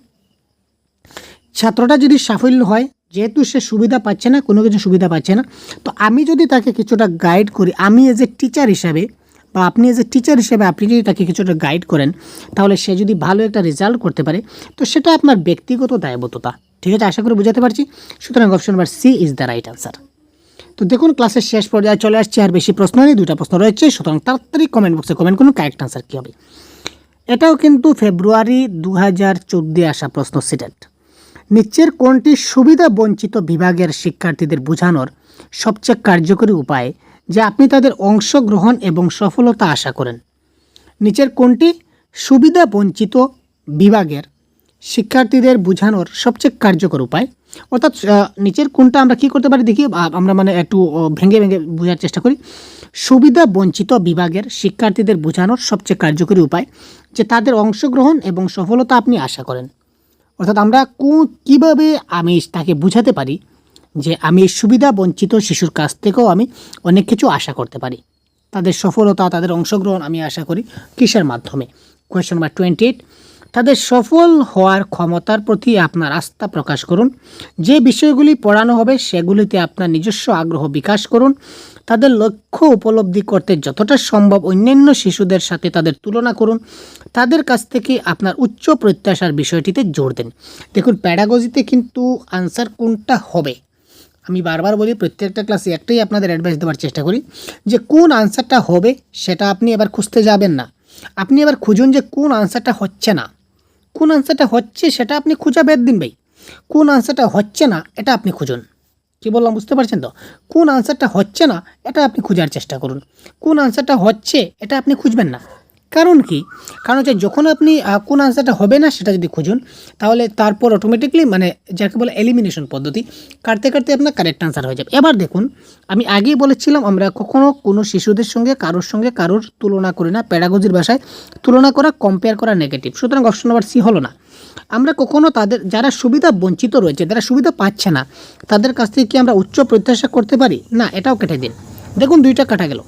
ছাত্রটা যদি সাফল্য হয়, যেহেতু সে সুবিধা পাচ্ছে না, কোনো কিছু সুবিধা পাচ্ছে না, তো আমি যদি তাকে কিছুটা গাইড করি, আমি এজ এ টিচার হিসাবে বা আপনি এজ এ টিচার হিসেবে আপনি যদি তাকে কিছুটা গাইড করেন, তাহলে সে যদি ভালো একটা রেজাল্ট করতে পারে, তো সেটা আপনার ব্যক্তিগত দায়বদ্ধতা। ঠিক আছে, আশা করি বুঝাতে পারছি। সুতরাং option number C is the right answer. তো দেখুন, ক্লাসের শেষ পর্যায়ে চলে আসছে, আর বেশি প্রশ্ন নেই, 2টা প্রশ্ন রয়েছে, সুতরাং তাড়াতাড়ি কমেন্ট বক্সে কমেন্ট করুন কারেক্ট আনসার কী হবে। এটাও কিন্তু ফেব্রুয়ারি 2014 আসা প্রশ্ন সিটেট। নিচের কোনটি সুবিধা বঞ্চিত বিভাগের শিক্ষার্থীদের বোঝানোর সবচেয়ে কার্যকরী উপায় যে আপনি তাদের অংশগ্রহণ এবং সফলতা আশা করেন? নিচের কোনটি সুবিধা বঞ্চিত বিভাগের শিক্ষার্থীদের বোঝানোর সবচেয়ে কার্যকর উপায়? অর্থাৎ নিচের কোনটা আমরা কী করতে পারি দেখি, আমরা মানে একটু ভেঙে ভেঙে বোঝার চেষ্টা করি। সুবিধা বঞ্চিত বিভাগের শিক্ষার্থীদের বোঝানোর সবচেয়ে কার্যকরী উপায় যে তাদের অংশগ্রহণ এবং সফলতা আপনি আশা করেন। অর্থাৎ আমরা কীভাবে আমি তাকে বোঝাতে পারি যে আমি সুবিধা বঞ্চিত শিশুর কাছ থেকেও আমি অনেক কিছু আশা করতে পারি, তাদের সফলতা তাদের অংশগ্রহণ আমি আশা করি কিসের মাধ্যমে? কোয়েশ্চন নাম্বার 28, তাদের সফল হওয়ার ক্ষমতার প্রতি আপনার আস্থা প্রকাশ করুন। যে বিষয়গুলি পড়ানো হবে সেগুলিতে আপনার নিজস্ব আগ্রহ বিকাশ করুন। তাদের লক্ষ্য উপলব্ধি করতে যতটা সম্ভব অন্যান্য শিশুদের সাথে তাদের তুলনা করুন। তাদের কাছ থেকে আপনার উচ্চ প্রত্যাশার বিষয়টিতে জোর দেন। দেখুন, প্যাডাগজিতে কিন্তু আনসার কোনটা হবে, আমি বারবার বলি প্রত্যেকটা ক্লাসে একটাই আপনাদের অ্যাডভাইস দেওয়ার চেষ্টা করি যে কোন আনসারটা হবে সেটা আপনি এবার খুঁজতে যাবেন না, আপনি এবার খুঁজুন যে কোন আনসারটা হচ্ছে না। কোন আনসারটা হচ্ছে সেটা আপনি খুঁজে বের দিন ভাই, কোন আনসারটা হচ্ছে না এটা আপনি খুঁজুন। কী বললাম বুঝতে পারছেন তো? কোন আনসারটা হচ্ছে না এটা আপনি খোঁজার চেষ্টা করুন, কোন আনসারটা হচ্ছে এটা আপনি খুঁজবেন না। কারণ কি? কারণ হচ্ছে যখন আপনি কোন আনসারটা হবে না সেটা যদি খুঁজুন তাহলে তারপর অটোমেটিকলি মানে যাকে বলে এলিমিনেশন পদ্ধতি কাটতে কাটতে আপনার কারেক্ট আনসার হয়ে যাবে। এবার দেখুন, আমি আগেই বলেছিলাম আমরা কখনো কোনো শিশুদের সঙ্গে কারোর তুলনা করি না। প্যাডাগজির ভাষায় তুলনা করা, কম্পেয়ার করা নেগেটিভ। সুতরাং অপশন নাম্বার সি হলো না। আমরা কখনো তাদের যারা সুবিধা বঞ্চিত রয়েছে, যারা সুবিধা পাচ্ছে না, তাদের কাছ থেকে কি আমরা উচ্চ প্রত্যাশা করতে পারি? না, এটাও কেটে দিন। দেখুন, দুইটা কাটা গেল।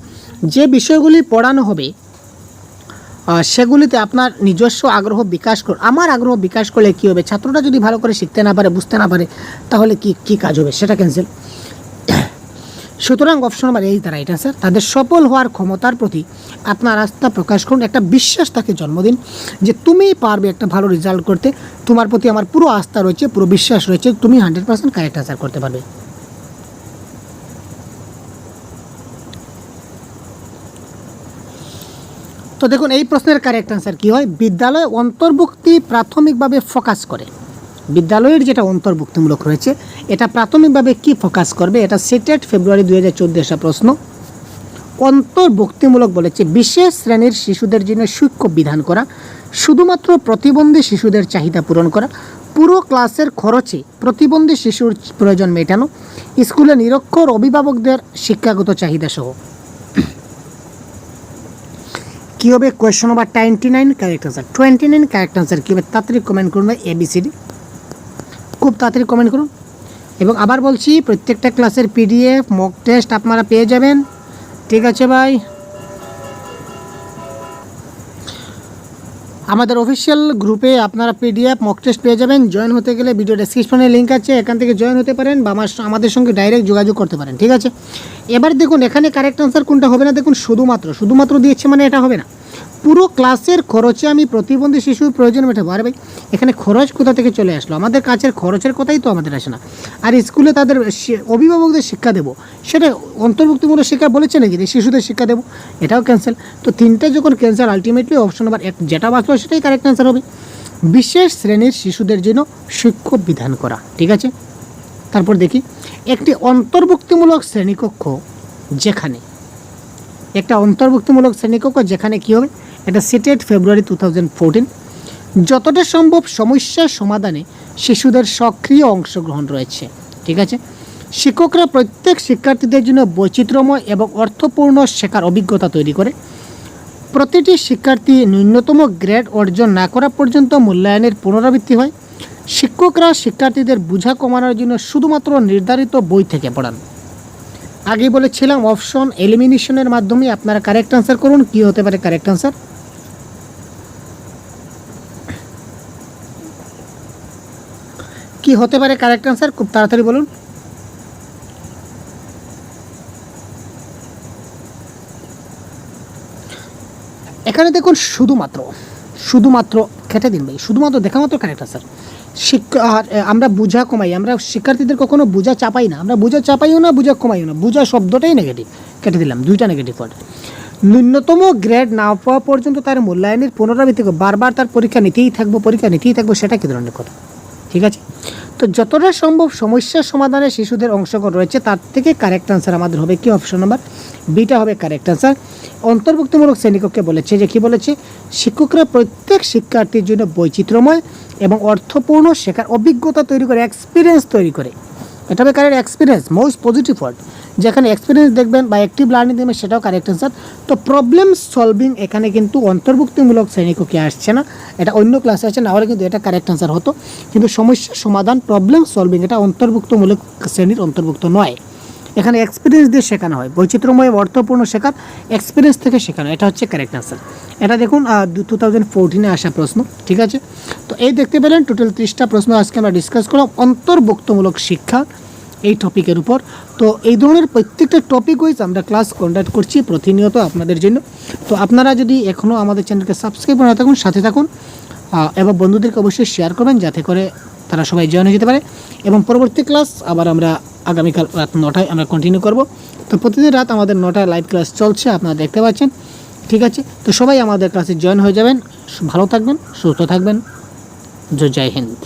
যে বিষয়গুলি পড়ানো হবে সেগুলিতে আপনার নিজস্ব আগ্রহ বিকাশ করুন। আমার আগ্রহ বিকাশ করলে কী হবে? ছাত্রটা যদি ভালো করে শিখতে না পারে, বুঝতে না পারে, তাহলে কি কাজ হবে? সেটা ক্যান্সেল। সুতরাং অপশন নাম্বার এই দ্বারা এটা স্যার, তাদের সফল হওয়ার ক্ষমতার প্রতি আপনার আস্থা প্রকাশ করুন। একটা বিশ্বাস তাকে জন্ম দিন যে তুমি পারবে একটা ভালো রেজাল্ট করতে, তোমার প্রতি আমার পুরো আস্থা রয়েছে, পুরো বিশ্বাস রয়েছে, তুমি 100% কারেক্ট আনসার করতে পারবে। তো দেখুন, এই প্রশ্নের কারেক্ট আনসার কী হয়? বিদ্যালয় অন্তর্ভুক্তি প্রাথমিকভাবে ফোকাস করে। বিদ্যালয়ের যেটা অন্তর্ভুক্তিমূলক রয়েছে এটা প্রাথমিকভাবে কি ফোকাস করবে? এটা সিটেট ফেব্রুয়ারি 2014 আসা প্রশ্ন। অন্তর্ভুক্তিমূলক বলেছে বিশেষ শ্রেণীর শিশুদের জন্য সূক্ষ্ম বিধান করা, শুধুমাত্র প্রতিবন্ধী শিশুদের চাহিদা পূরণ করা, পুরো ক্লাসের খরচে প্রতিবন্ধী শিশুর প্রয়োজন মেটানো, স্কুলে নিরক্ষর অভিভাবকদের শিক্ষাগত চাহিদা সহ। কী হবে? Question number 29 correct answer. 29 correct answer কী হবে? তাড়াতাড়ি কমেন্ট করুন ABCD, খুব তাড়াতাড়ি কমেন্ট করুন। এবং আবার বলছি, প্রত্যেকটা ক্লাসের PDF মক টেস্ট আপনারা পেয়ে যাবেন। ঠিক আছে ভাই? আমাদের অফিসিয়াল গ্রুপে আপনারা PDF মক টেস্ট পেয়ে যাবেন। জয়েন হতে গেলে ভিডিও ডেসক্রিপশনে লিঙ্ক আছে, এখান থেকে জয়েন হতে পারেন বা আমাদের সঙ্গে ডাইরেক্ট যোগাযোগ করতে পারেন। ঠিক আছে? এবার দেখুন, এখানে কারেক্ট আনসার কোনটা হবে না। দেখুন, শুধুমাত্র দিয়েছে মানে এটা হবে না। পুরো ক্লাসের খরচে আমি প্রতিবন্ধী শিশুর প্রয়োজন মেটাবো। আরে ভাই, এখানে খরচ কোথা থেকে চলে আসলো? আমাদের কাছের খরচের কথাই তো আমাদের আসে না। আর স্কুলে তাদের অভিভাবকদের শিক্ষা দেবো, সেটা অন্তর্ভুক্তিমূলক শিক্ষা বলেছে নাকি যে শিশুদের শিক্ষা দেবো? এটাও ক্যান্সেল। তো তিনটে যখন ক্যান্সেল, আলটিমেটলি অপশন নাম্বার 1 যেটা বাঁচলো সেটাই কারেক্ট অ্যান্সার হবে। বিশেষ শ্রেণীর শিশুদের জন্য সূক্ষ্ম বিধান করা। ঠিক আছে? তারপর দেখি, একটি অন্তর্ভুক্তিমূলক শ্রেণীকক্ষ যেখানে কী হবে? এটা সিটেট ফেব্রুয়ারি 2014। যতটা সম্ভব সমস্যার সমাধানে শিশুদের সক্রিয় অংশগ্রহণ রয়েছে। ঠিক আছে? শিক্ষকরা প্রত্যেক শিক্ষার্থীদের জন্য বৈচিত্র্যময় এবং অর্থপূর্ণ শেখার অভিজ্ঞতা তৈরি করে। প্রতিটি শিক্ষার্থী ন্যূনতম গ্রেড অর্জন না করা পর্যন্ত মূল্যায়নের পুনরাবৃত্তি হয়। শিক্ষকরা শিক্ষার্থীদের বোঝা কমানোর জন্য শুধুমাত্র নির্ধারিত বই থেকে পড়ান। আগে বলেছিলাম অপশন এলিমিনেশনের মাধ্যমে আপনারা কারেক্ট আনসার করুন। কি হতে পারে কারেক্ট আনসার? কি হতে পারে কারেক্ট আনসার? খুব তাড়াতাড়ি বলুন। এখানে দেখুন, শুধুমাত্র কেটে দিন ভাই, শুধুমাত্র দেখা মাত্র কারেক্ট আনসার। আমরা বোঝা কমাই, আমরা শিক্ষার্থীদের কখনো বোঝা চাপাই না, আমরা বোঝা চাপাইও না, বোঝা কমাইও না, বোঝা শব্দটাই নেগেটিভ, কেটে দিলাম, দুইটা নেগেটিভ ওয়ার্ড। ন্যূনতম গ্রেড না পাওয়া পর্যন্ত তার মূল্যায়নের পুনরাবৃত্তি বারবার তার পরীক্ষা নিতেই থাকবো সেটা কী ধরনের কথা? ঠিক আছে, তো যতটা সম্ভব সমস্যার সমাধানে শিশুদের অংশগ্রহণ রয়েছে তার থেকে কারেক্ট আনসার আমাদের হবে কি? অপশন নাম্বার বিটা হবে কারেক্ট আনসার। অন্তর্ভুক্তিমূলক শ্রেণীকক্ষে বলেছে যে কি বলেছে, শিক্ষকরা প্রত্যেক শিক্ষার্থীর জন্য বৈচিত্র্যময় এবং অর্থপূর্ণ শেখার অভিজ্ঞতা তৈরি করে, এক্সপিরিয়েন্স তৈরি করে। এটা হবে correct, experience most positive word. যেখানে এক্সপিরিয়েন্স দেখবেন বা অ্যাক্টিভ লার্নিং দেখবেন সেটাও কারেক্ট আনসার। তো প্রবলেম সলভিং এখানে কিন্তু অন্তর্ভুক্তিমূলক শ্রেণীকক্ষে আসছে না, এটা অন্য ক্লাসে আছে, না হলে কিন্তু এটা কারেক্ট আনসার হতো। কিন্তু সমস্যা সমাধান প্রবলেম সলভিং এটা অন্তর্ভুক্তমূলক শ্রেণীর অন্তর্ভুক্ত নয়। এখানে এক্সপিরিয়েন্স দিয়ে শেখানো হয়, বৈচিত্র্যময় অর্থপূর্ণ শেখার এক্সপিরিয়েন্স থেকে শেখানো, এটা হচ্ছে কারেক্ট আনসার। এটা দেখুন 2014-এ আসা প্রশ্ন। ঠিক আছে, তো এই দেখতে পেলেন টোটাল 30টা প্রশ্ন আজকে আমরা ডিসকাস করলাম অন্তর্ভুক্তমূলক শিক্ষা এই টপিকের উপর। তো এই ধরনের প্রত্যেকটা টপিক ওয়াইজ আমরা ক্লাস কন্ডাক্ট করছি প্রতিনিয়ত আপনাদের জন্য। তো আপনারা যদি এখনও আমাদের চ্যানেলকে সাবস্ক্রাইব না থাকুন, সাথে থাকুন এবং বন্ধুদেরকে অবশ্যই শেয়ার করবেন যাতে করে তারা সবাই জয়েন হয়ে যেতে পারে। এবং পরবর্তী ক্লাস আবার আমরা আগামীকাল রাত 9টায় আমরা কন্টিনিউ করব। তো প্রতিদিন রাত আমাদের 9টায় লাইভ ক্লাস চলছে, আপনারা দেখতে পাচ্ছেন। ঠিক আছে, তো সবাই আমাদের ক্লাসে জয়েন হয়ে যাবেন। ভালো থাকবেন, সুস্থ থাকবেন। জয় হিন্দ।